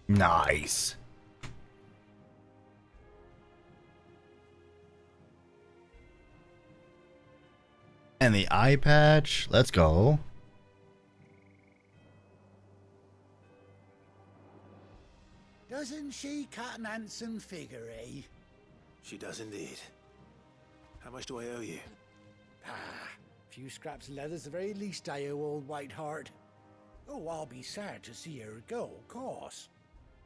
nice. And the eye patch. Let's go. Doesn't she cut an handsome figure, eh? She does indeed. How much do I owe you? Ah, a few scraps of leather's the very least I owe old Whiteheart. Oh, I'll be sad to see her go, of course.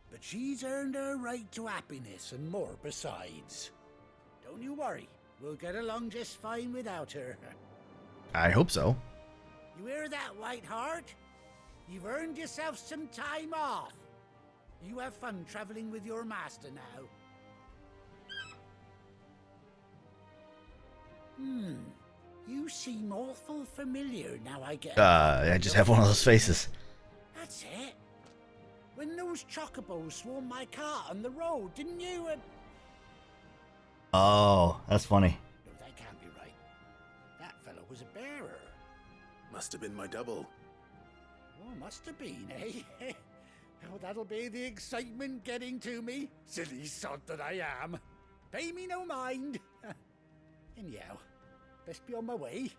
But she's earned her right to happiness and more besides. Don't you worry, we'll get along just fine without her. I hope so. You hear that, Whiteheart? You've earned yourself some time off. You have fun traveling with your master now. You seem awful familiar now I get... I just have one of those faces. That's it. When those chocobos swarmed my car on the road, didn't you? Oh, that's funny. No, that can't be right. That fellow was a bearer. Must have been my double. Oh, must have been, eh? Oh, that'll be the excitement getting to me. Silly sod that I am. Pay me no mind. Anyhow, best be on my way.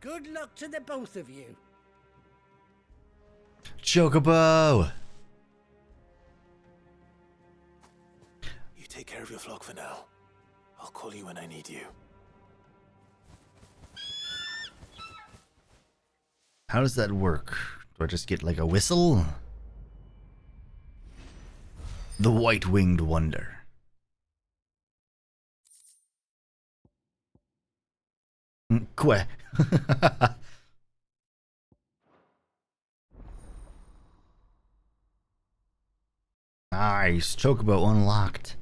Good luck to the both of you. Chocobo! You take care of your flock for now. I'll call you when I need you. How does that work? Do I just get like a whistle? The White-Winged Wonder. Que. Nice. Chocobo unlocked.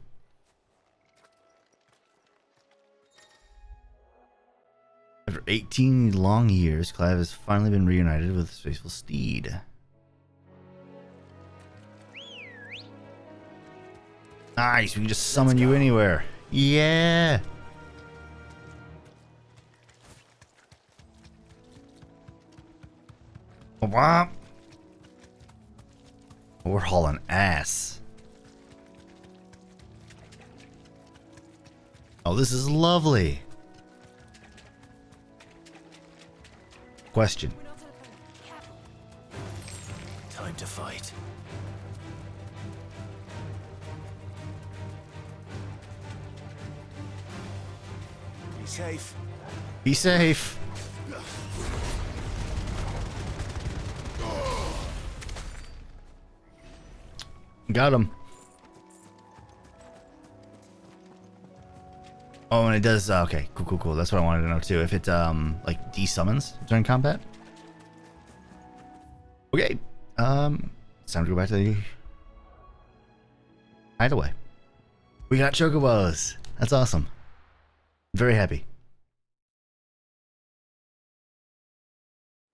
After 18 long years, Clive has finally been reunited with his faithful steed. Nice, we can just summon you anywhere. Yeah. Womp. We're hauling ass. Oh, this is lovely. Question. Time to fight. Be safe. Be safe. Got him. Oh, and it does. Okay, cool. That's what I wanted to know too. If it like desummons during combat. Okay. It's time to go back to the hideaway. We got chocobos. That's awesome. Very happy.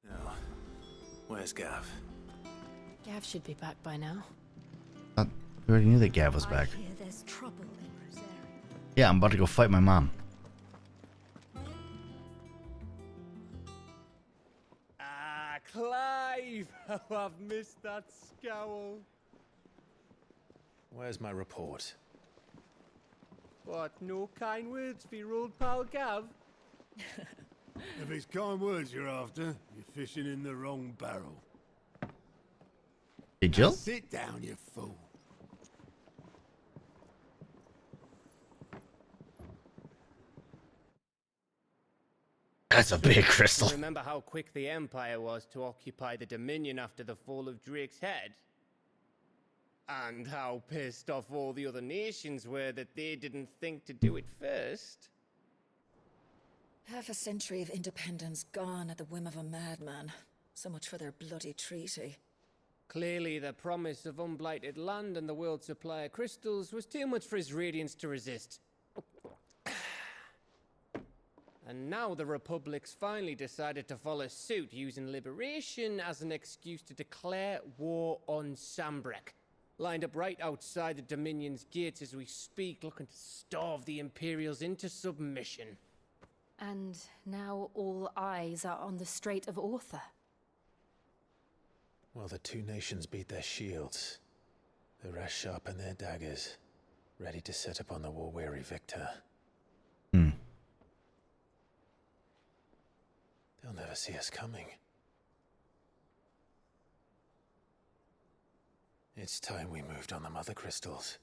Now, where's Gav? Gav should be back by now. We already knew that Gav was back. I hear there's trouble in Rosaria. Yeah, I'm about to go fight my mom. how I've missed that scowl. Where's my report? What, no kind words for your old pal Gav? If it's kind words you're after, you're fishing in the wrong barrel. Hey, Jill? Sit down, you fool. That's a big crystal. Remember how quick the Empire was to occupy the Dominion after the fall of Drake's head? And how pissed off all the other nations were that they didn't think to do it first? Half a century of independence gone at the whim of a madman. So much for their bloody treaty. Clearly, the promise of unblighted land and the world's supply of crystals was too much for his radiance to resist. And now the Republic's finally decided to follow suit, using liberation as an excuse to declare war on Sambrek. Lined up right outside the Dominion's gates as we speak, looking to starve the Imperials into submission. And now all eyes are on the Strait of Author. Well, the two nations beat their shields. The rest sharpen their daggers, ready to set upon the war-weary victor. They'll never see us coming. It's time we moved on the mother crystals.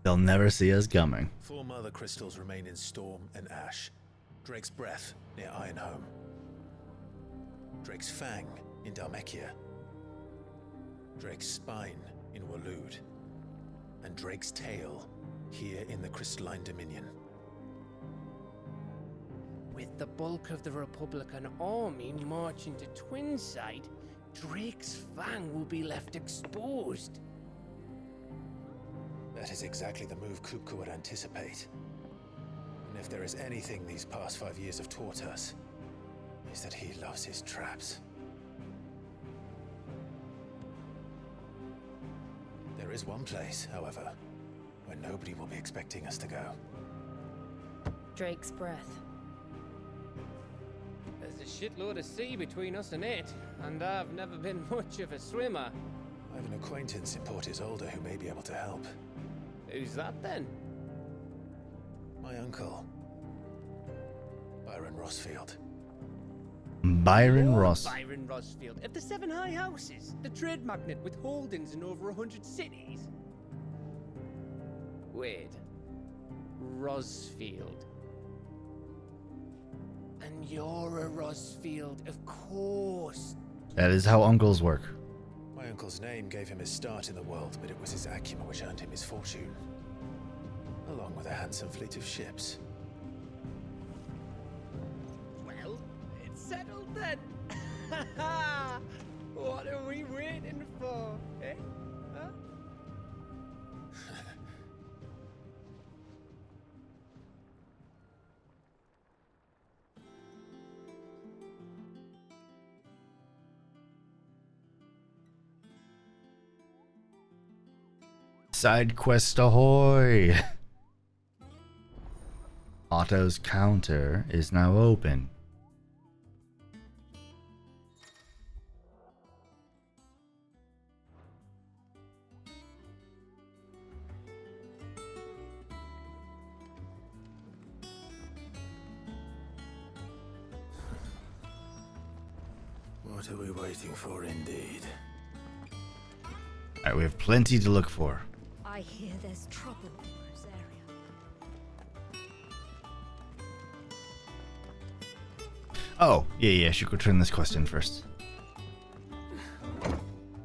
They'll never see us coming. 4 mother crystals remain in Storm and Ash. Drake's Breath near Ironhome. Drake's Fang in Dhalmekia. Drake's Spine in Waloed. And Drake's Tail here in the Crystalline Dominion. With the bulk of the Republican army marching to Twinside, Drake's Fang will be left exposed. That is exactly the move Kupka would anticipate. And if there is anything these past 5 years have taught us, is that he loves his traps. There is one place, however, where nobody will be expecting us to go. Drake's Breath. There's a shitload of sea between us and it, and I've never been much of a swimmer. I have an acquaintance in Port Isolde who may be able to help. Who's that then? My uncle, Byron Rossfield. Byron Ross. Byron Rossfield of the 7 High Houses, the trade magnate with holdings in over 100 cities. Wait, Rossfield. And you're a Rossfield, of course. That is how uncles work. My uncle's name gave him his start in the world, but it was his acumen which earned him his fortune, along with a handsome fleet of ships. Well, it's settled then. What are we waiting for, eh? Huh? Side quest ahoy! Otto's counter is now open. What are we waiting for, indeed? Alright, we have plenty to look for. I hear there's trouble in this area. Oh, yeah, I should go turn this quest in first.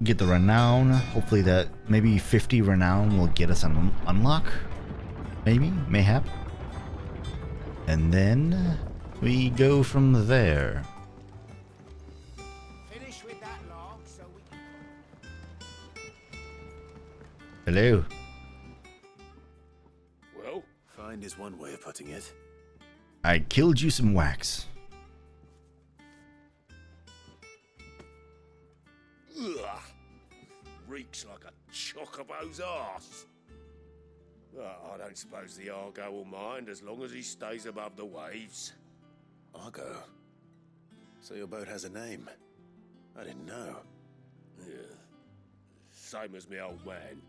Get the renown. Hopefully that, maybe 50 renown will get us an unlock. Maybe, mayhap. And then we go from there. Finish with that log so we can... Hello. Well, find is one way of putting it. I killed you some wax. Ugh. Reeks like a chocobo's arse. I don't suppose the Argo will mind as long as he stays above the waves. Argo. So your boat has a name. I didn't know. Yeah. Same as me old man.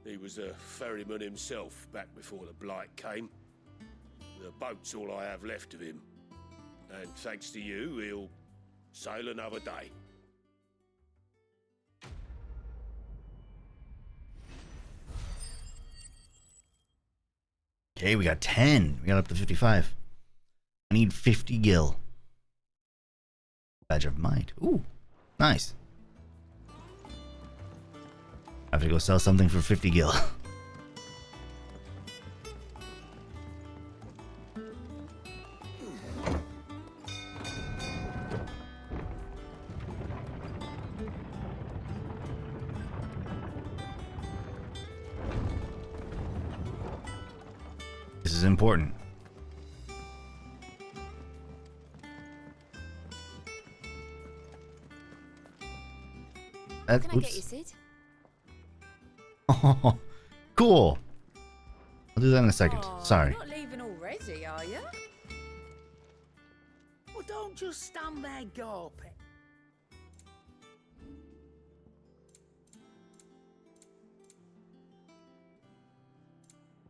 He was a ferryman himself back before the Blight came. The boat's all I have left of him. And thanks to you, he'll sail another day. Okay, we got 10. We got up to 55. I need 50 gil. Badge of Might. Ooh, nice. I have to go sell something for 50 gil. This is important. Can I get you, Sid? Oh, cool. I'll do that in a second. Sorry. You're not leaving already, are you? Well, don't just stand there gawping.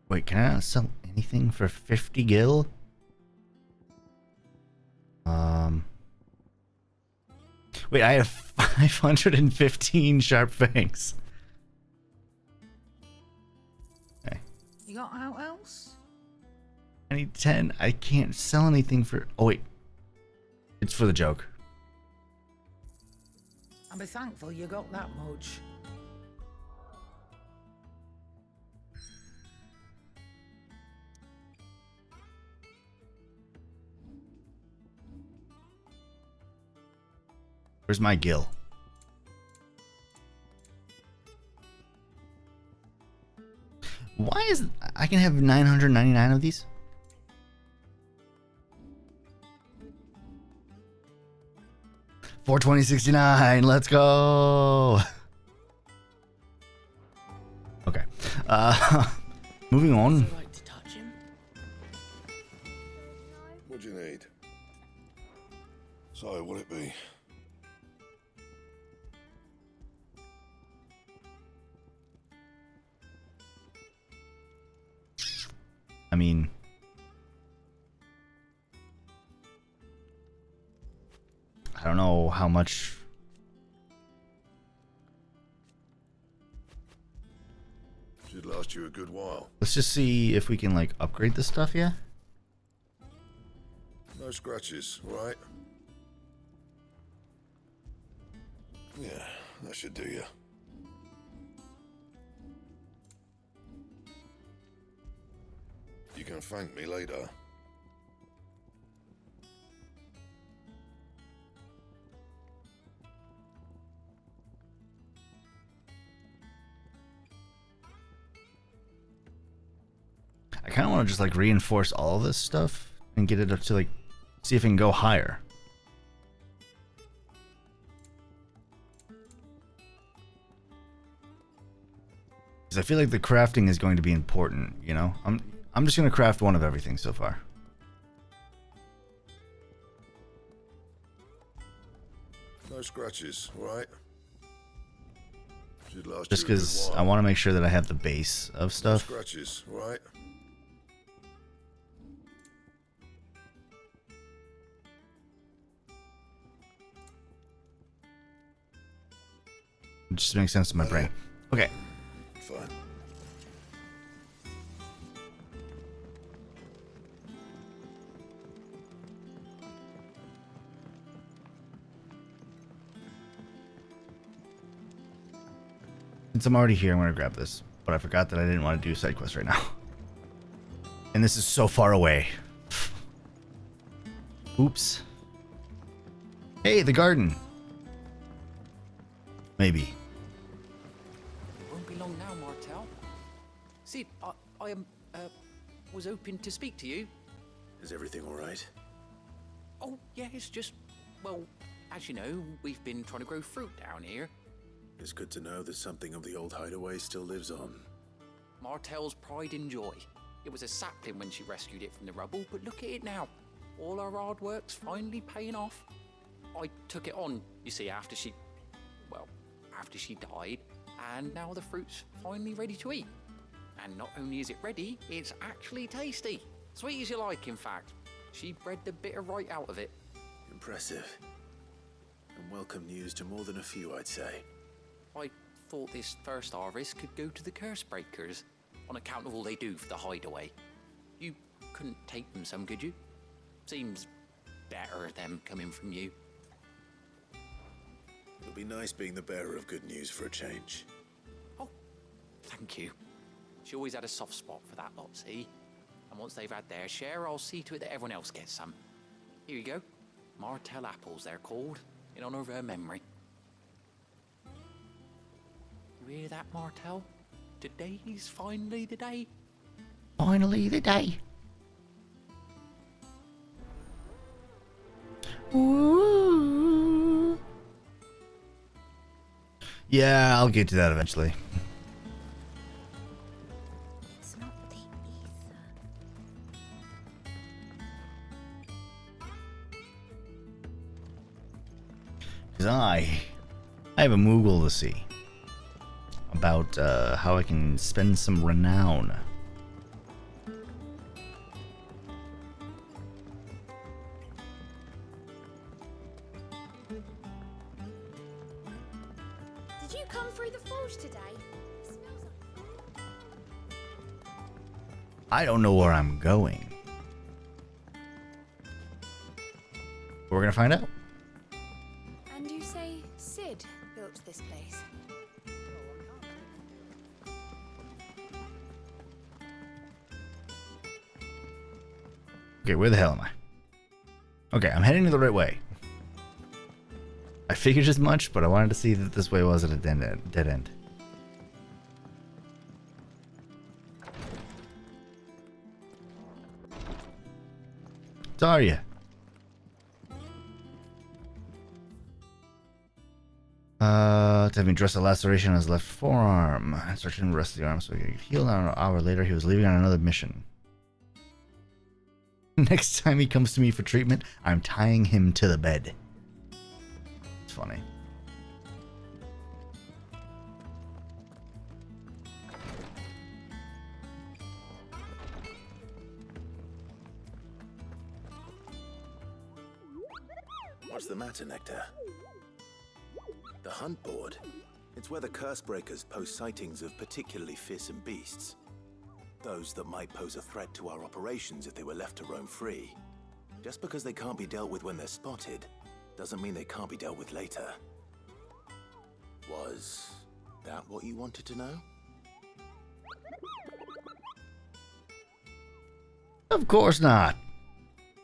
Wait, can I not sell anything for 50 gil? Wait, I have 515 sharp fangs. Okay. You got out else? I need 10. I can't sell anything for... Oh, wait. It's for the joke. I'll be thankful you got that much. Where's my gil? Why is... I can have 999 of these? $420.69. Let's go. Okay. Moving on. What do you need? So, what'll it be? I mean, I don't know how much. Should last you a good while. Let's just see if we can like upgrade this stuff, yeah? No scratches, right? Yeah, that should do you. You can thank me later. I kind of want to just like reinforce all of this stuff and get it up to like, see if it can go higher. Because I feel like the crafting is going to be important, you know? I'm just going to craft one of everything so far. No scratches, right? Should last Just you a good because while. I want to make sure that I have the base of No stuff. scratches, right? It just makes sense to my brain. Okay. Fine. Since I'm already here, I'm going to grab this. But I forgot that I didn't want to do side quests right now. And this is so far away. Oops. Hey, the garden. Maybe. Won't be long now, Martel. Sid, I was hoping to speak to you. Is everything all right? Oh, yeah, it's just, well, as you know, we've been trying to grow fruit down here. It's good to know that something of the old hideaway still lives on. Martel's pride and joy. It was a sapling when she rescued it from the rubble, but look at it now. All our hard work's finally paying off. I took it on, you see, after she died, and now the fruit's finally ready to eat. And not only is it ready, it's actually tasty. Sweet as you like, in fact. She bred the bitter right out of it. Impressive. And welcome news to more than a few, I'd say. I thought this first harvest could go to the curse breakers, on account of all they do for the hideaway. You couldn't take them some, could you? Seems better them coming from you. It'll be nice being the bearer of good news for a change. Oh, thank you. She always had a soft spot for that lot, see? And once they've had their share, I'll see to it that everyone else gets some. Here you go. Martell apples, they're called, in honor of her memory. You hear that, Martell? Today's finally the day. Finally the day. Ooh. Yeah, I'll get to that eventually. It's not the ether. Because I have a Moogle to see about how I can spend some renown. Did you come through the forge today? I don't know where I'm going. We're gonna find out. And you say Sid built this place? Okay, where the hell am I? Okay, I'm heading the right way. I figured as much, but I wanted to see that this way wasn't a dead end. Daria. Having dressed a laceration on his left forearm. Searching the rest of the arm so he could heal. An hour later, he was leaving on another mission. Next time he comes to me for treatment, I'm tying him to the bed. It's funny. What's the matter, Nectar? The hunt board? It's where the curse breakers post sightings of particularly fearsome beasts. Those that might pose a threat to our operations if they were left to roam free. Just because they can't be dealt with when they're spotted, doesn't mean they can't be dealt with later. Was that what you wanted to know? Of course not.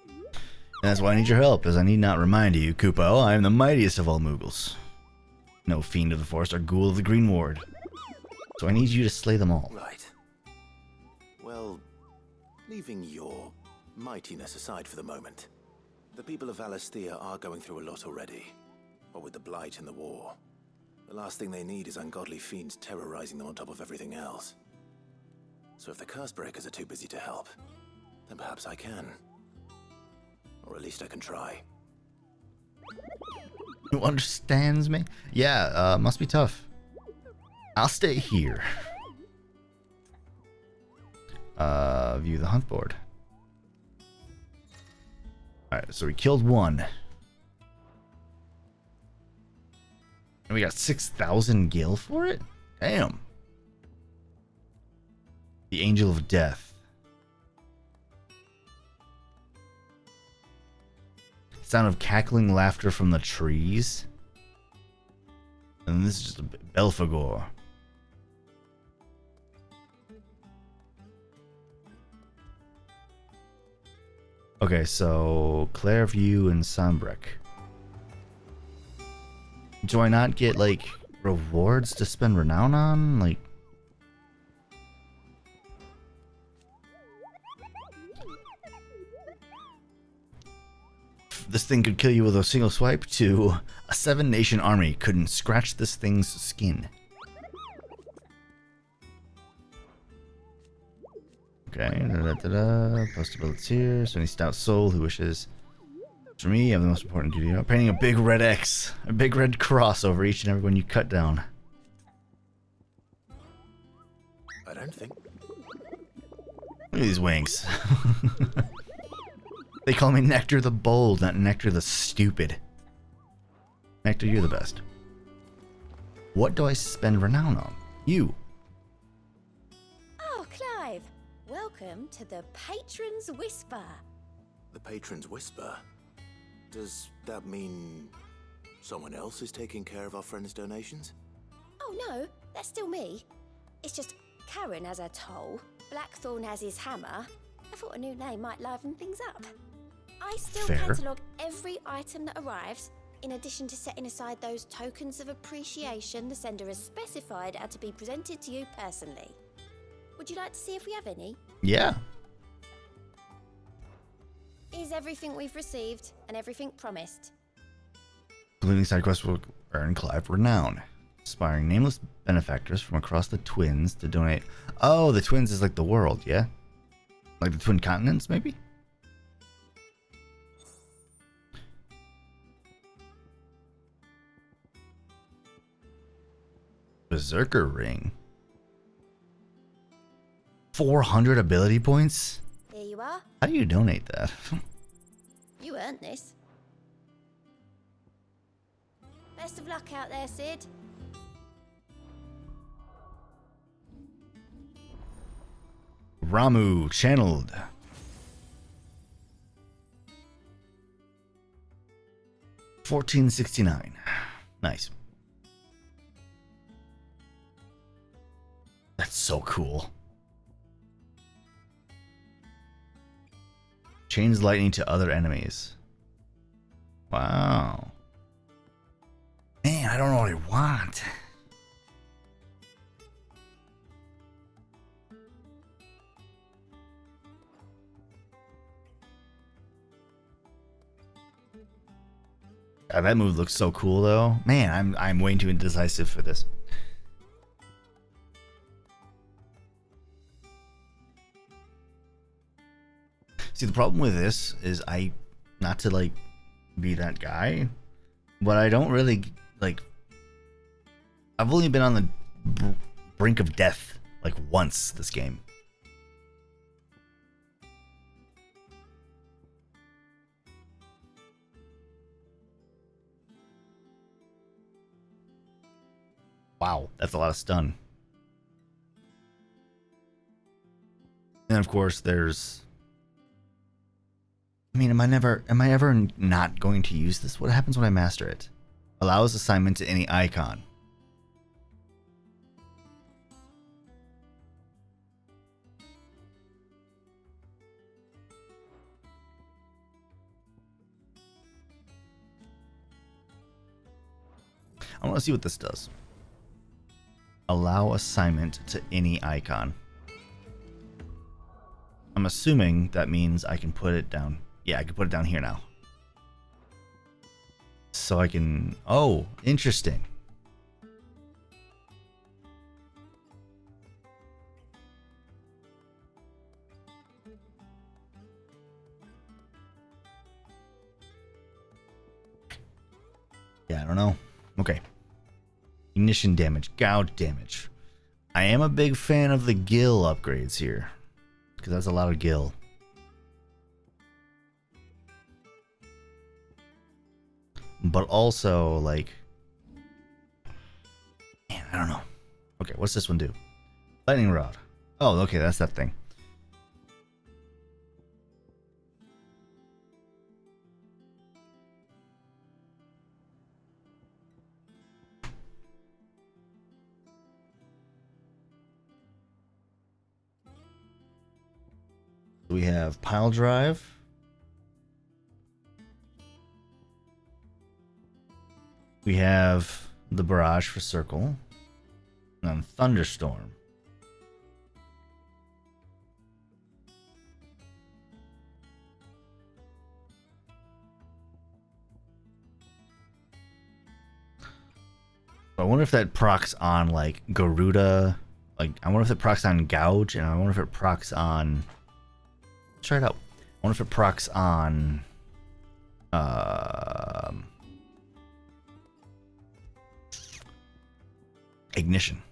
And that's why I need your help, as I need not remind you, Kupo, I am the mightiest of all Moogles. No fiend of the forest or ghoul of the Green Ward. So I need you to slay them all. Right. Well, leaving your mightiness aside for the moment, the people of Valisthea are going through a lot already. What with the Blight and the war. The last thing they need is ungodly fiends terrorizing them on top of everything else. So if the curse breakers are too busy to help, then perhaps I can. Or at least I can try. Who understands me? Yeah, must be tough. I'll stay here. View the hunt board. Alright, so we killed one. And we got 6,000 gil for it? Damn. The Angel of Death. Sound of cackling laughter from the trees. And this is just a Belphegor. Okay, so Clairview and Sambrek. Do I not get, like, rewards to spend renown on? Like... This thing could kill you with a single swipe. To a 7-nation army couldn't scratch this thing's skin. Okay, post abilities here. So any stout soul who wishes. For me, you have the most important duty. Painting a big red X, a big red cross over each and every one you cut down. I don't think. Look at these wings. They call me Nectar the Bold, not Nectar the Stupid. Nectar, you're the best. What do I spend renown on? You. Oh, Clive. Welcome to the Patron's Whisper. The Patron's Whisper? Does that mean someone else is taking care of our friend's donations? Oh, no. That's still me. It's just Karen has her toll, Blackthorn has his hammer. I thought a new name might liven things up. I still Fair. catalogue every item that arrives, in addition to setting aside those tokens of appreciation the sender has specified are to be presented to you personally. Would you like to see if we have any? Yeah. Is everything we've received and everything promised? Completing side quests will earn Clive renown. Inspiring nameless benefactors from across the Twins to donate. Oh, the Twins is like the world, yeah? Like the Twin Continents, maybe? Berserker Ring. 400 ability points? Here you are. How do you donate that? You earned this. Best of luck out there, Sid. Ramu channeled. $14.69. Nice. That's so cool. Chains lightning to other enemies. Wow. Man, I don't know what I want. That move looks so cool though. Man, I'm way too indecisive for this. See, the problem with this is not to like be that guy, but I don't really like. I've only been on the brink of death like once this game. Wow, that's a lot of stun. And of course, there's. I mean, am I ever not going to use this? What happens when I master it? Allows assignment to any icon. I want to see what this does. Allow assignment to any icon. I'm assuming that means I can put it down. Yeah, I can put it down here now. So I can... Oh, interesting. Yeah, I don't know. Okay. Ignition damage, gouge damage. I am a big fan of the gil upgrades here, because that's a lot of gil. But also, like... Man, I don't know. Okay, what's this one do? Lightning Rod. Oh, okay, that's that thing. We have Pile Drive. We have the Barrage for Circle. And then Thunderstorm. I wonder if that procs on like Garuda Like, I wonder if it procs on Gouge, and I wonder if it procs on... Let's try it out. I wonder if it procs on... Ignition.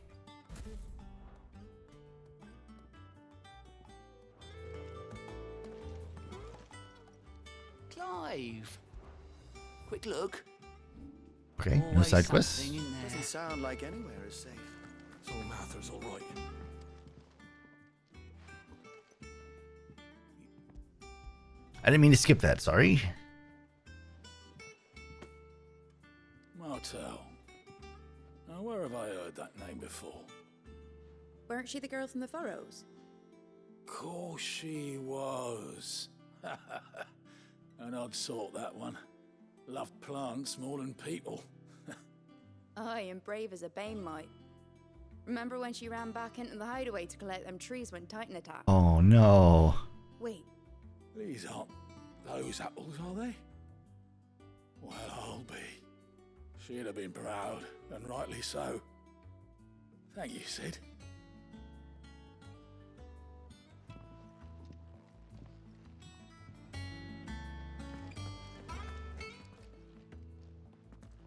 Clive! Quick look. Okay, no side quests. Doesn't sound like anywhere is safe. So Mather's all right. I didn't mean to skip that, sorry. Martel. Now, where have I heard that name before? Weren't she the girl from the Furrows? Course she was. An odd sort, that one. Loved plants more than people. Aye, and brave as a bane might. Remember when she ran back into the hideaway to collect them trees when Titan attacked? Oh no. Wait, These aren't those apples, are they? Well, I'll be. She'd have been proud, and rightly so. Thank you, Sid.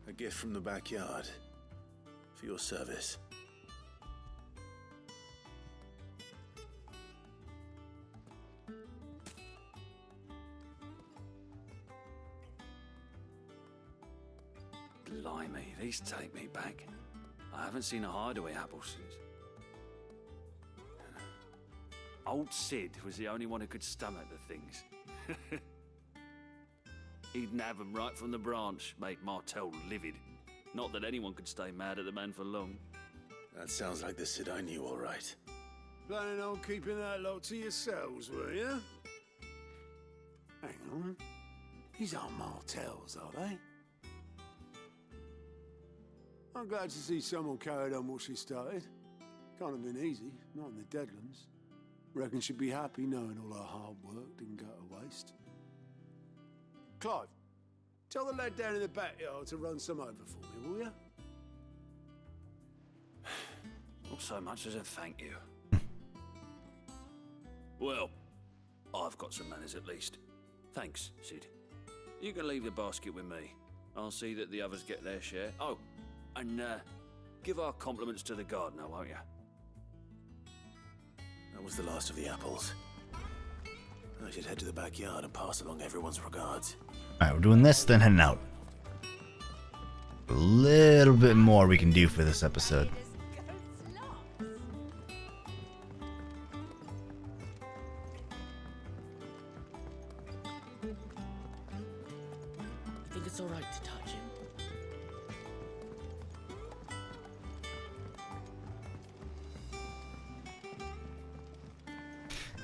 A gift from the backyard. For your service. Blimey, these take me back. I haven't seen a hideaway apple since. Old Sid was the only one who could stomach the things. He'd nab 'em right from the branch, made Martel livid. Not that anyone could stay mad at the man for long. That sounds like the Sid I knew, all right. Planning on keeping that lot to yourselves, were you? Hang on. These aren't Martels, are they? I'm glad to see someone carried on what she started. Can't have been easy, not in the Deadlands. Reckon she'd be happy knowing all her hard work didn't go to waste. Clive, tell the lad down in the backyard to run some over for me, will you? Not so much as a thank you. Well, I've got some manners at least. Thanks, Sid. You can leave the basket with me. I'll see that the others get their share. Oh, and give our compliments to the gardener, won't you? That was the last of the apples. I should head to the backyard and pass along everyone's regards. Alright, we're doing this, then heading out. A little bit more we can do for this episode. I think it's alright to touch him.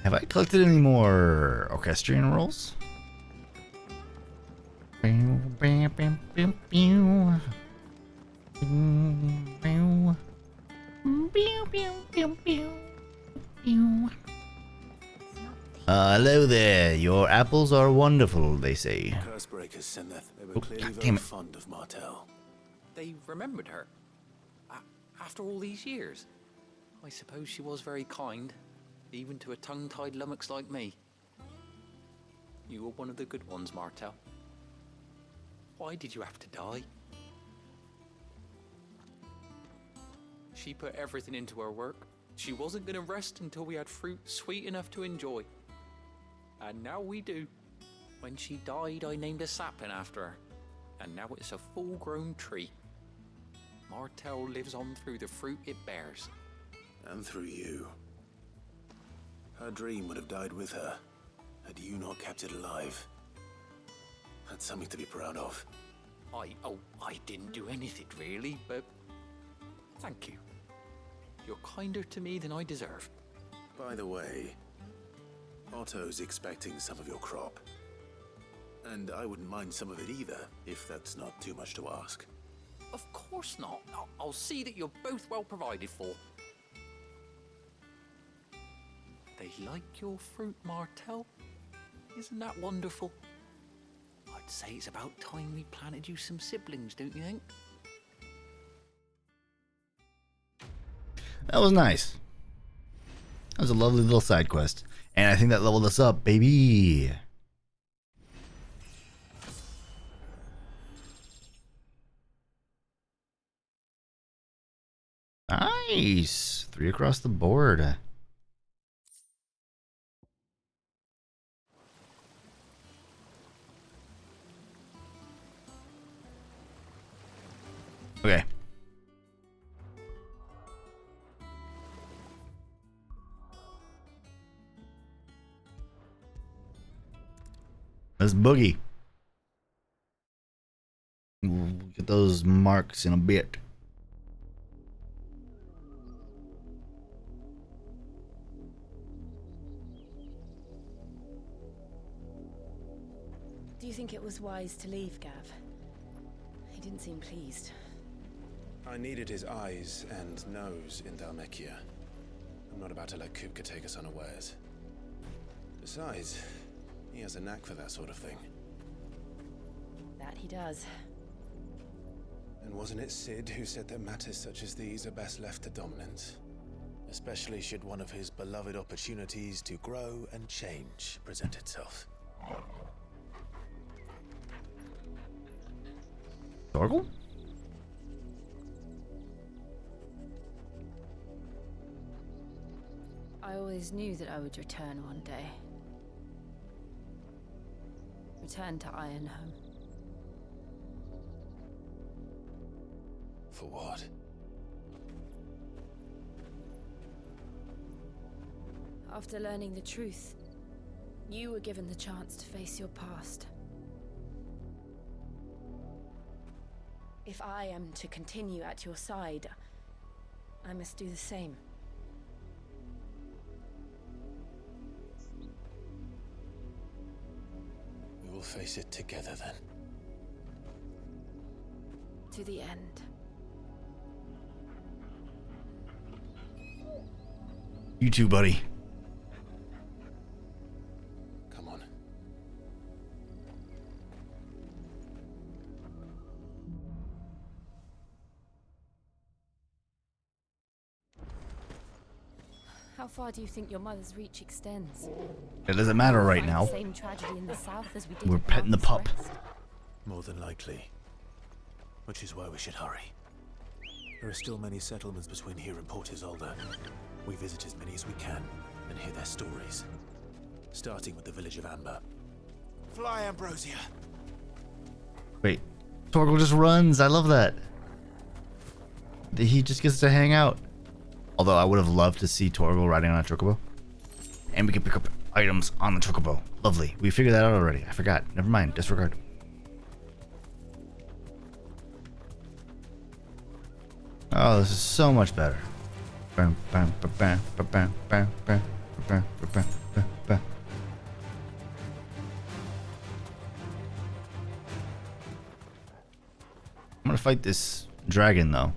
Have I collected any more orchestrion rolls? Hello there. Your apples are wonderful, they say. Cursebreakers, Sinneth. They were Oh, clearly God very damn it. fond of Martel. They remembered her. After all these years. I suppose she was very kind, even to a tongue-tied lummox like me. You were one of the good ones, Martel. Why did you have to die? She put everything into her work. She wasn't going to rest until we had fruit sweet enough to enjoy. And now we do. When she died, I named a sapling after her. And now it's a full-grown tree. Martel lives on through the fruit it bears. And through you. Her dream would have died with her, had you not kept it alive. That's something to be proud of. I didn't do anything really, but thank you. You're kinder to me than I deserve. By the way, Otto's expecting some of your crop. And I wouldn't mind some of it either, if that's not too much to ask. Of course not. I'll see that you're both well provided for. They like your fruit, Martel. Isn't that wonderful? I'd say it's about time we planted you some siblings, don't you think? That was nice. That was a lovely little side quest. And I think that leveled us up, baby. Nice. 3 across the board. Okay. Let's boogie. We'll get those marks in a bit. Do you think it was wise to leave, Gav? He didn't seem pleased. I needed his eyes and nose in Dhalmekia. I'm not about to let Kupka take us unawares. Besides, he has a knack for that sort of thing. That he does. And wasn't it Sid who said that matters such as these are best left to dominance? Especially should one of his beloved opportunities to grow and change present itself. Torgal? I always knew that I would return one day. Return to Ironhome. For what? After learning the truth, you were given the chance to face your past. If I am to continue at your side, I must do the same. We will face it together then. To the end. You too, buddy. Come on. How far do you think your mother's reach extends? It doesn't matter right now. Same tragedy in the south as we did. We're petting the pup. More than likely. Which is why we should hurry. There are still many settlements between here and Port Isolde. We visit as many as we can and hear their stories. Starting with the village of Amber. Fly, Ambrosia! Wait, Torgal just runs. I love that. He just gets to hang out. Although I would have loved to see Torgal riding on a chocobo. And we can pick up items on the chocobo. Lovely. We figured that out already. I forgot. Never mind. Disregard. Oh, this is so much better. I'm gonna fight this dragon though.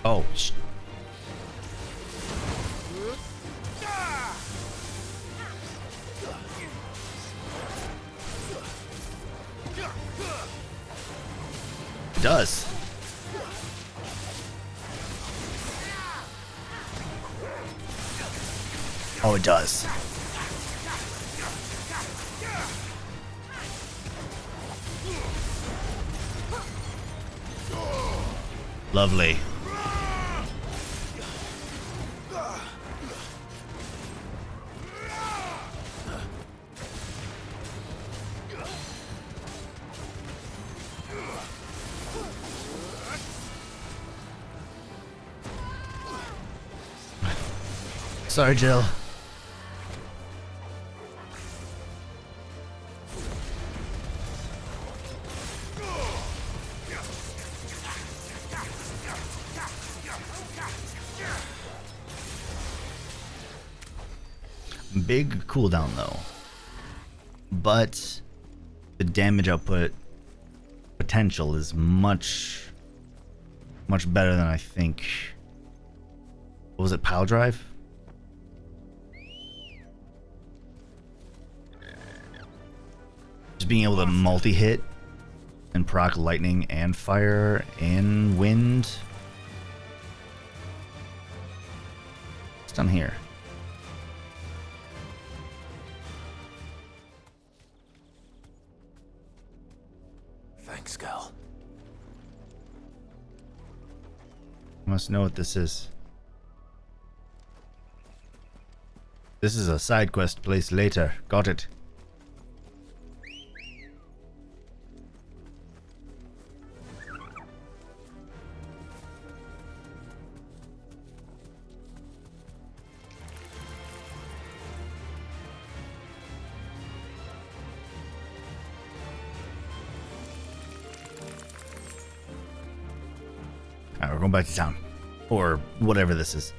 Oh, it does. Oh, it does. Lovely. Sorry, Jill. Big cooldown though, but the damage output potential is much better than I think. What was it, Pile Drive? being able to multi-hit and proc lightning and fire and wind. What's down here? Thanks, Gal. Must know what this is. This is a side quest placed later. Got it. Alright, we're going back to town. Or whatever this is.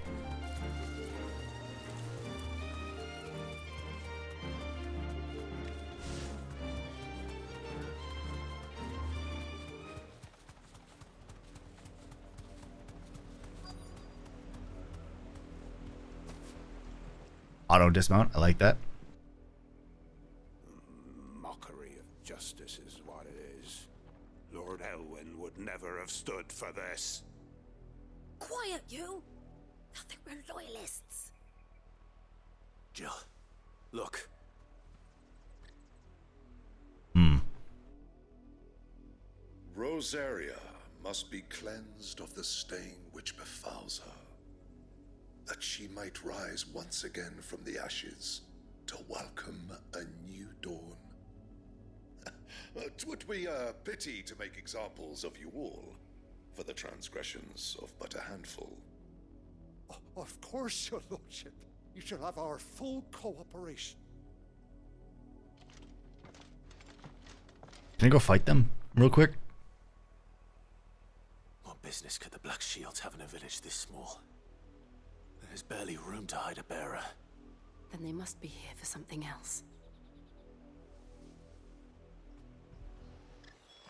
Auto dismount, I like that. Mockery of justice is what it is. Lord Elwyn would never have stood for this. Quiet, you! Thought they were loyalists. Jill, look. Rosaria must be cleansed of the stain which befouls her, that she might rise once again from the ashes to welcome a new dawn. 'Twould be a pity to make examples of you all, for the transgressions of but a handful. Of course, your lordship. You shall have our full cooperation. Can I go fight them real quick? What business could the Black Shields have in a village this small? There's barely room to hide a bearer. Then they must be here for something else.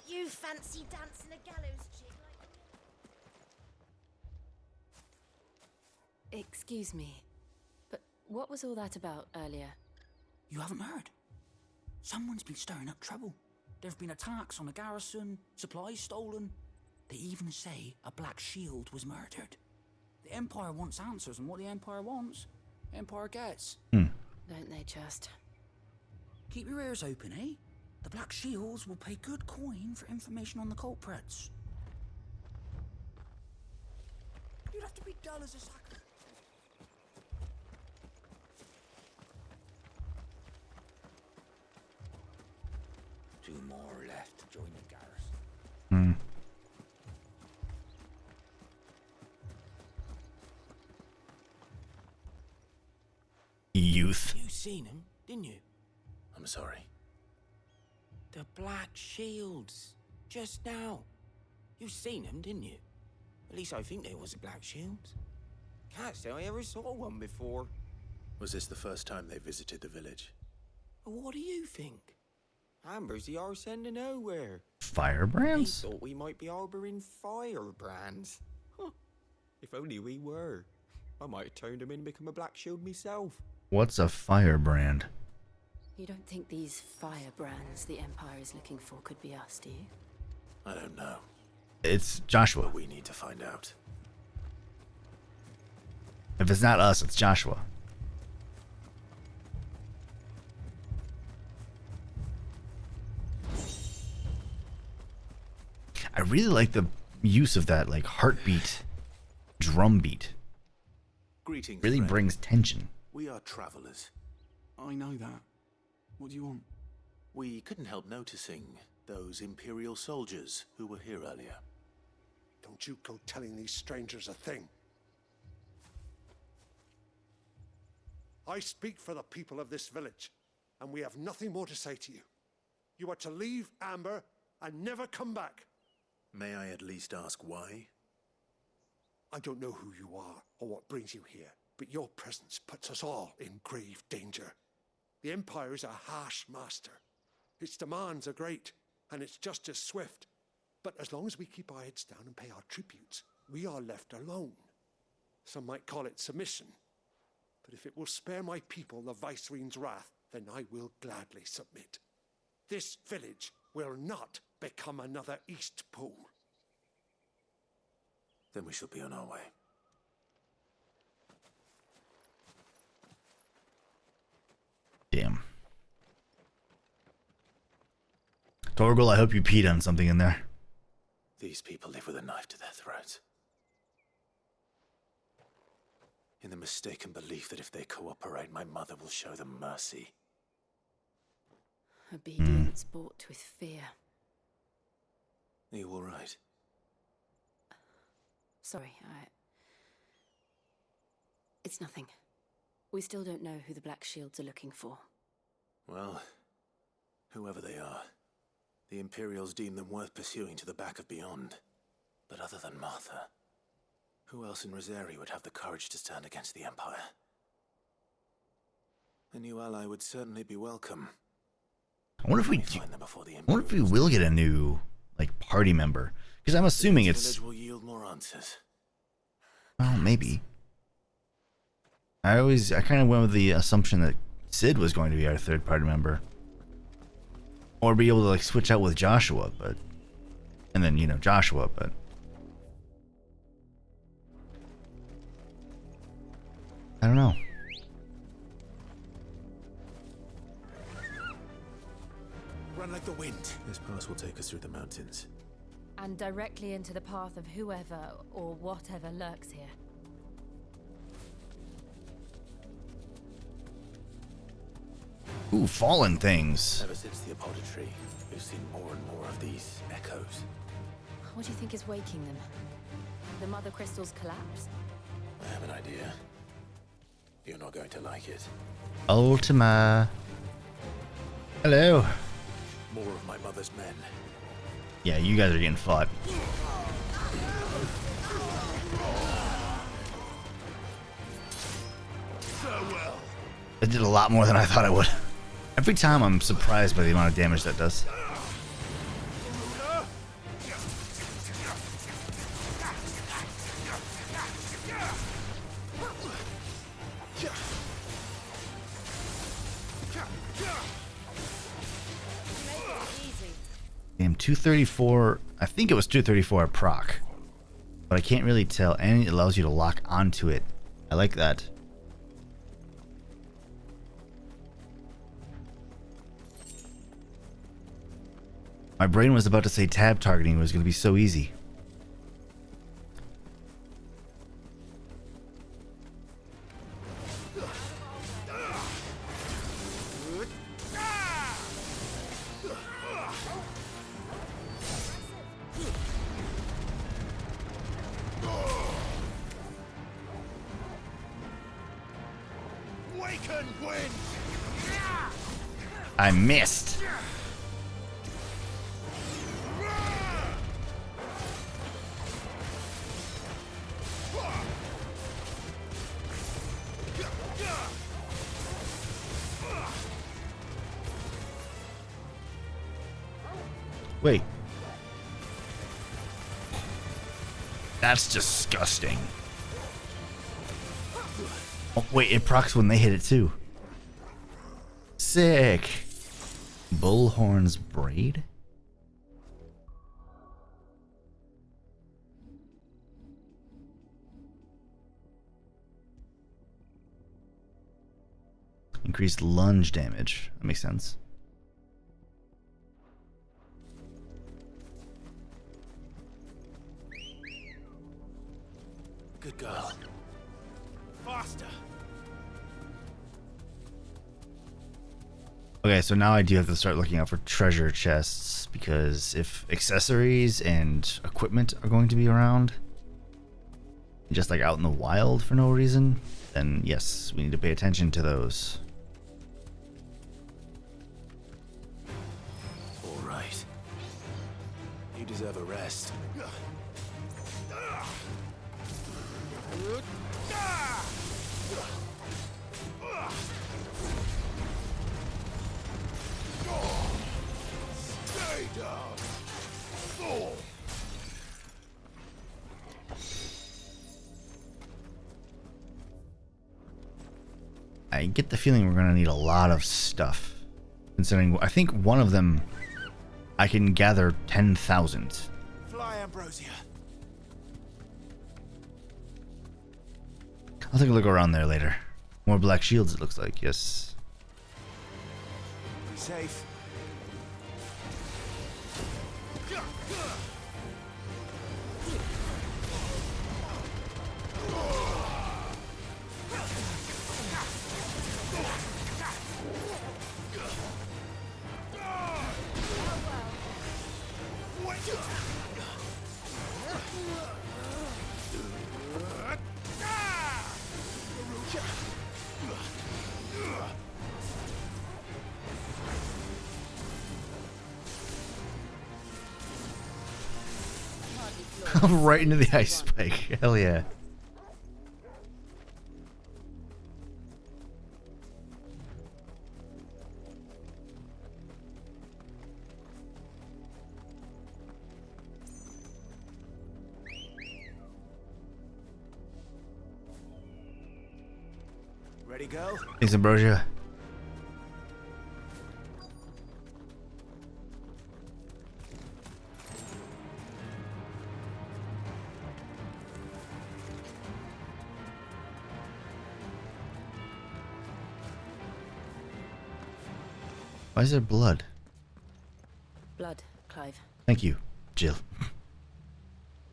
You fancy dancing a gallows jig like... Excuse me, but what was all that about earlier? You haven't heard? Someone's been stirring up trouble. There've been attacks on the garrison, supplies stolen. They even say a Black Shield was murdered. The Empire wants answers, and what the Empire wants, the Empire gets. Don't they just? Keep your ears open, eh? The Black Shields will pay good coin for information on the culprits. You'd have to be dull as a sucker. Two more left to join the garrison. Youth. You seen him, didn't you? I'm sorry. The Black Shields. Just now. You seen him, didn't you? At least I think there was a Black Shields. Can't say I ever saw one before. Was this the first time they visited the village? What do you think? Amber's the arse end of nowhere. Firebrands? They thought we might be harboring firebrands. Huh. If only we were. I might have turned him in and become a Black Shield myself. What's a firebrand? You don't think these firebrands the Empire is looking for could be us, do you? I don't know. It's Joshua. But we need to find out. If it's not us, it's Joshua. I really like the use of that, like, heartbeat, drum beat. Greetings, Really friend. brings tension. We are travelers. I know that. What do you want? We couldn't help noticing those Imperial soldiers who were here earlier. Don't you go telling these strangers a thing. I speak for the people of this village, and we have nothing more to say to you. You are to leave Amber and never come back. May I at least ask why? I don't know who you are or what brings you here, but your presence puts us all in grave danger. The Empire is a harsh master. Its demands are great, and its justice swift. But as long as we keep our heads down and pay our tributes, we are left alone. Some might call it submission. But if it will spare my people the Viceroy's wrath, then I will gladly submit. This village will not become another Eastpool. Then we shall be on our way. Damn. Torgal, I hope you peed on something in there. These people live with a knife to their throats. In the mistaken belief that if they cooperate, my mother will show them mercy. Obedience bought with fear. Are you all right? Sorry, It's nothing. We still don't know who the Black Shields are looking for. Well, whoever they are, the Imperials deem them worth pursuing to the back of beyond. But other than Martha, who else in Rosari would have the courage to stand against the Empire? A new ally would certainly be welcome. I wonder if we will get a new party member, because I'm assuming it's. Village will yield more answers. Well, maybe. I kind of went with the assumption that Sid was going to be our third party member, or be able to switch out with Joshua, and then Joshua, but. I don't know. Run like the wind. This pass will take us through the mountains. And directly into the path of whoever or whatever lurks here. Ooh, fallen things. Ever since the Apoditry, we've seen more and more of these echoes. What do you think is waking them? The Mother Crystal's collapse? I have an idea. You're not going to like it. Ultima. Hello. More of my mother's men. Yeah, you guys are getting fought. Farewell. It did a lot more than I thought it would. Every time I'm surprised by the amount of damage that does. Damn, 234. I think it was 234 at proc, but I can't really tell. And it allows you to lock onto it. I like that. My brain was about to say tab targeting was going to be so easy. I missed. Wait. That's disgusting. Oh, wait, it procs when they hit it too. Sick. Bullhorn's braid? Increased lunge damage. That makes sense. Good girl. Faster. Okay, so now I do have to start looking out for treasure chests, because if accessories and equipment are going to be around, just out in the wild for no reason, then yes, we need to pay attention to those. All right. You deserve a rest. Stay down. Fool. I get the feeling we're going to need a lot of stuff Considering, I think one of them, I can gather 10,000. Fly, Ambrosia. I'll take a look around there later. More black shields, it looks like. Yes. Be safe. Right into the ice spike. Hell yeah. Ready, girl? Thanks, Ambrosia. Why is there blood? Blood, Clive. Thank you, Jill.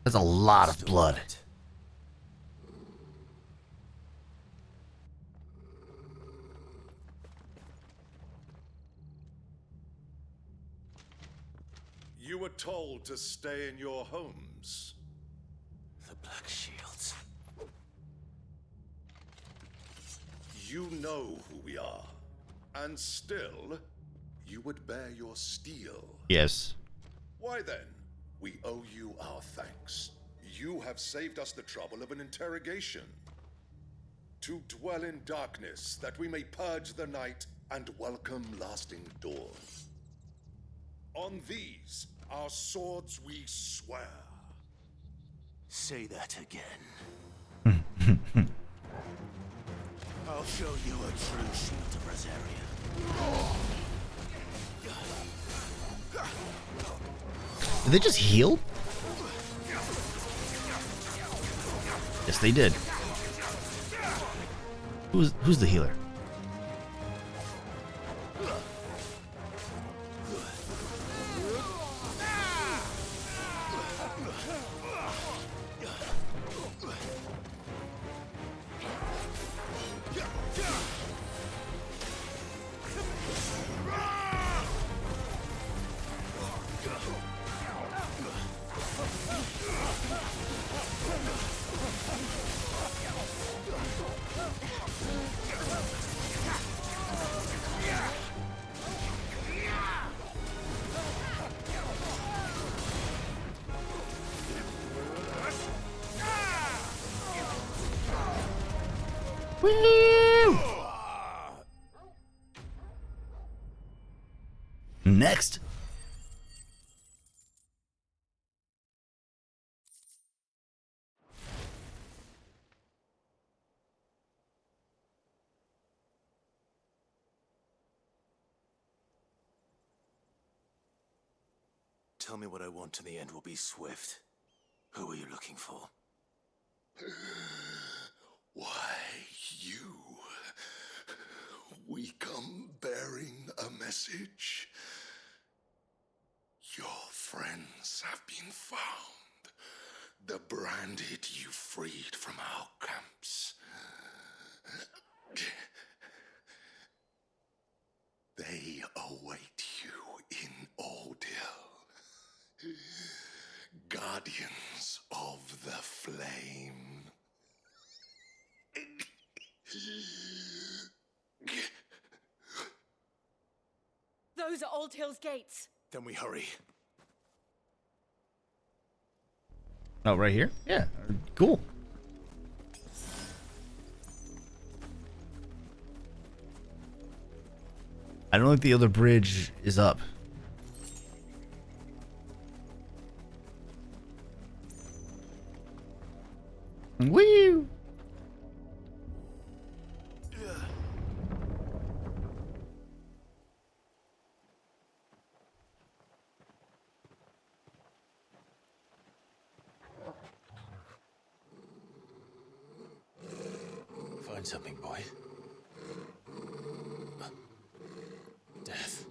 That's a lot of blood. You were told to stay in your homes. The Black Shields. You know who we are. And still, you would bear your steel. Yes. Why then? We owe you our thanks. You have saved us the trouble of an interrogation. To dwell in darkness, that we may purge the night and welcome lasting dawn. On these, our swords we swear. Say that again. I'll show you a true shield of Rosaria. Did they just heal? Yes, they did. Who's the healer? Woo! Next. Tell me what I want and the end will be swift. Who are you looking for? Why, you. We come bearing a message. Your friends have been found. The branded you freed from our camps. They await you in Ordeal. Guardians of the Flame. Those are Old Hill's gates. Then we hurry. Oh, right here? Yeah, cool. I don't think the other bridge is up. Woo! find something, boy. Death.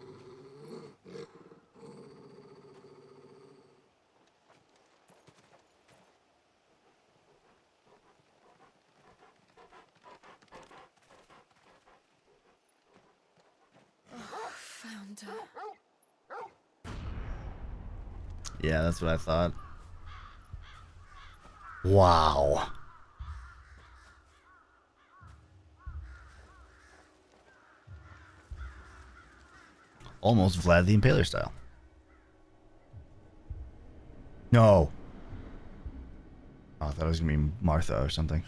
Found her. Yeah, that's what I thought. Wow. Almost Vlad the Impaler style. No. Oh, I thought it was going to be Martha or something.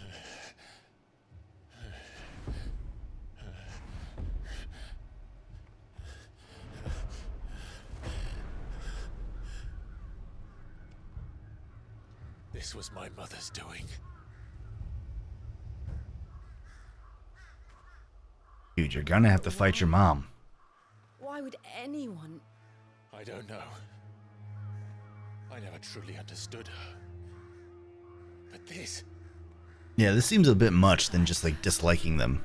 This was my mother's doing. Dude, you're going to have to fight your mom. Why would anyone? I don't know. I never truly understood her. But this... Yeah, this seems a bit much than just like disliking them.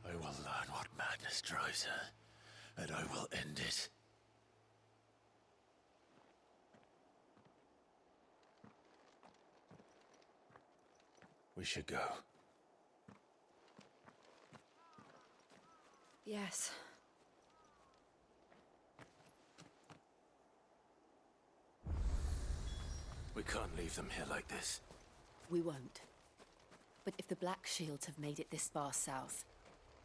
I will learn what madness drives her, and I will end it. We should go. Yes. We can't leave them here like this. We won't. But if the Black Shields have made it this far south,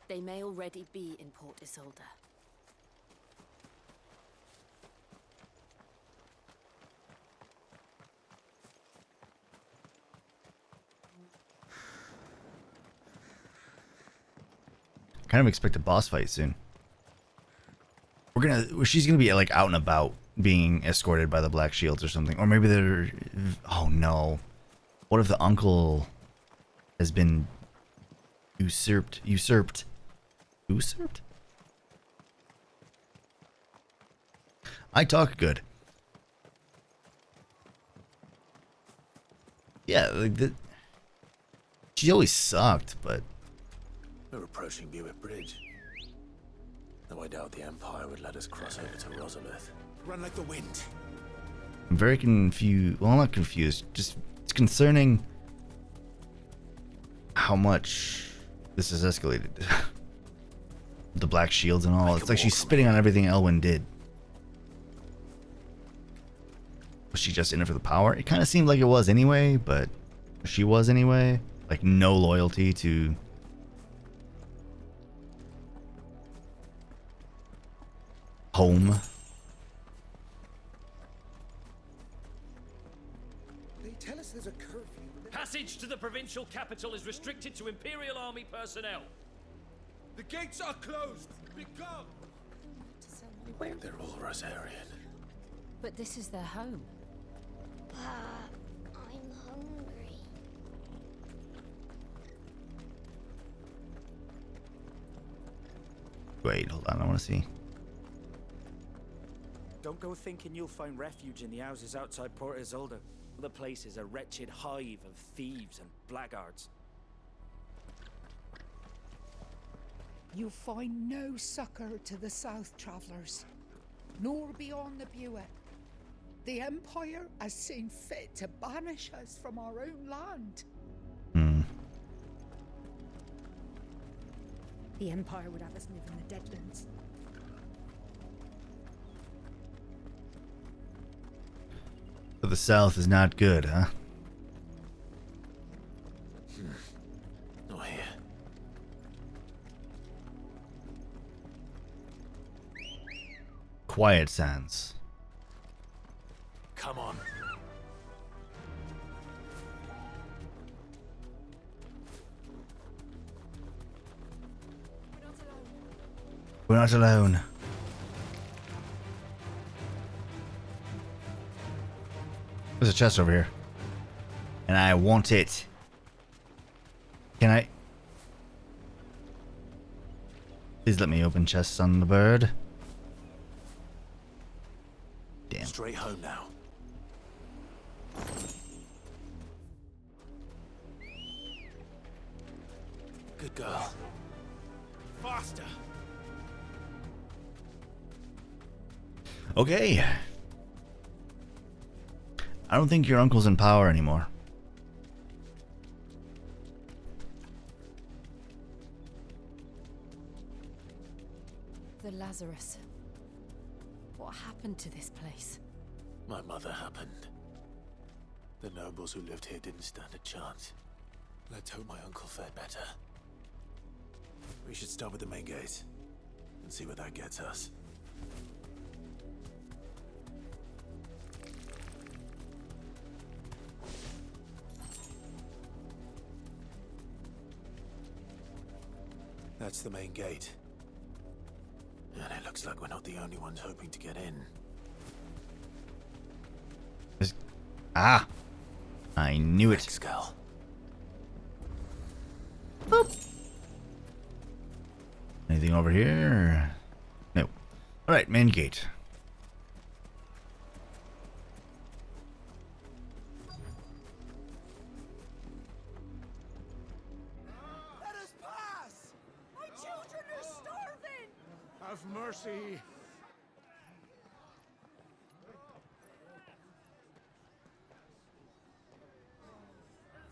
they may already be in Port Isolde. Kind of expect a boss fight soon. She's gonna be like out and about, being escorted by the Black Shields or something, or maybe they're. Oh no! What if the uncle has been usurped? I talk good. Yeah, like the. She always sucked, but. We're approaching Buick Bridge. Though I doubt the Empire would let us cross over to Rosalith. Run like the wind. I'm very confused. Well, I'm not confused. Just it's concerning how much this has escalated. The Black Shields and all. It's like she's spitting on everything Elwyn did. Was she just in it for the power? It kind of seemed like it was anyway, but she was anyway. Like no loyalty to. Home. They tell us there's a curfew. Passage to the provincial capital is restricted to Imperial Army personnel. The gates are closed. Be gone. They're all Rosarian. But this is their home. I'm hungry. Wait, hold on. I want to see. Don't go thinking you'll find refuge in the houses outside Port Isolde. The place is a wretched hive of thieves and blackguards. You find no succor to the south travellers, nor beyond the Buet. The Empire has seen fit to banish us from our own land. The Empire would have us live in the Deadlands. So the South is not good, huh? Not here. Quiet Sands. Come on. We're not alone. There's a chest over here. And I want it. Can I? Please let me open chests on the bird. Straight home now. Good girl. Faster! Okay. I don't think your uncle's in power anymore. The Lazarus. What happened to this place? My mother happened. The nobles who lived here didn't stand a chance. Let's hope my uncle fared better. We should start with the main gate and see where that gets us. That's the main gate. And it looks like we're not the only ones hoping to get in. Ah! I knew it. Skull. Anything over here? No. Alright, main gate. Let us pass! My children are starving! Have mercy.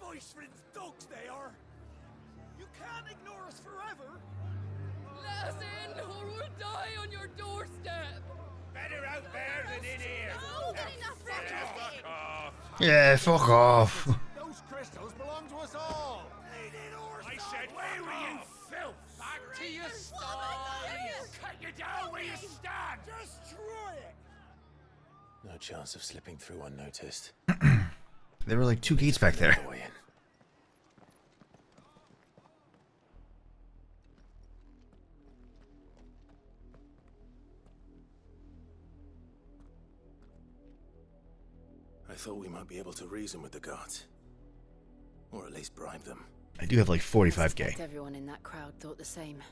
Voice-ridden dogs they are! You can't ignore us forever! Let us in, or we'll die on your doorstep! Better out there than in here! No, get enough Fuck off! Yeah, fuck off. Those crystals belong to us all! I said, where were you, filth? Back to your stall! Cut you down where you stand! Destroy it! No chance of slipping through unnoticed. There were like 2 gates back there. I thought we might be able to reason with the guards. Or at least bribe them. I do have like I 45k. suspect everyone in that crowd thought the same.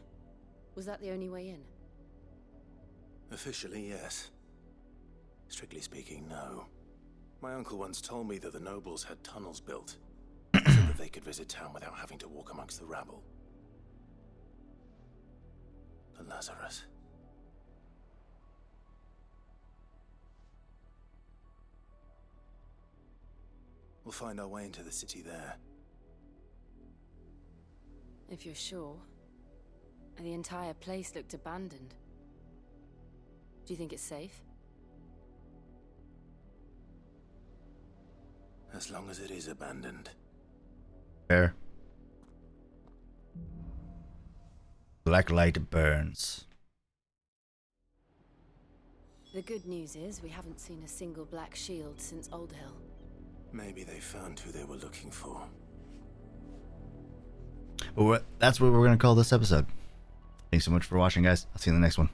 Was that the only way in? Officially, yes. Strictly speaking, no. My uncle once told me that the nobles had tunnels built so that they could visit town without having to walk amongst the rabble. The Lazarus. We'll find our way into the city there. If you're sure. The entire place looked abandoned. Do you think it's safe? As long as it is abandoned. Fair. Black light burns. The good news is we haven't seen a single black shield since Old Hill. Maybe they found who they were looking for. Well, that's what we're going to call this episode. Thanks so much for watching, guys. I'll see you in the next one.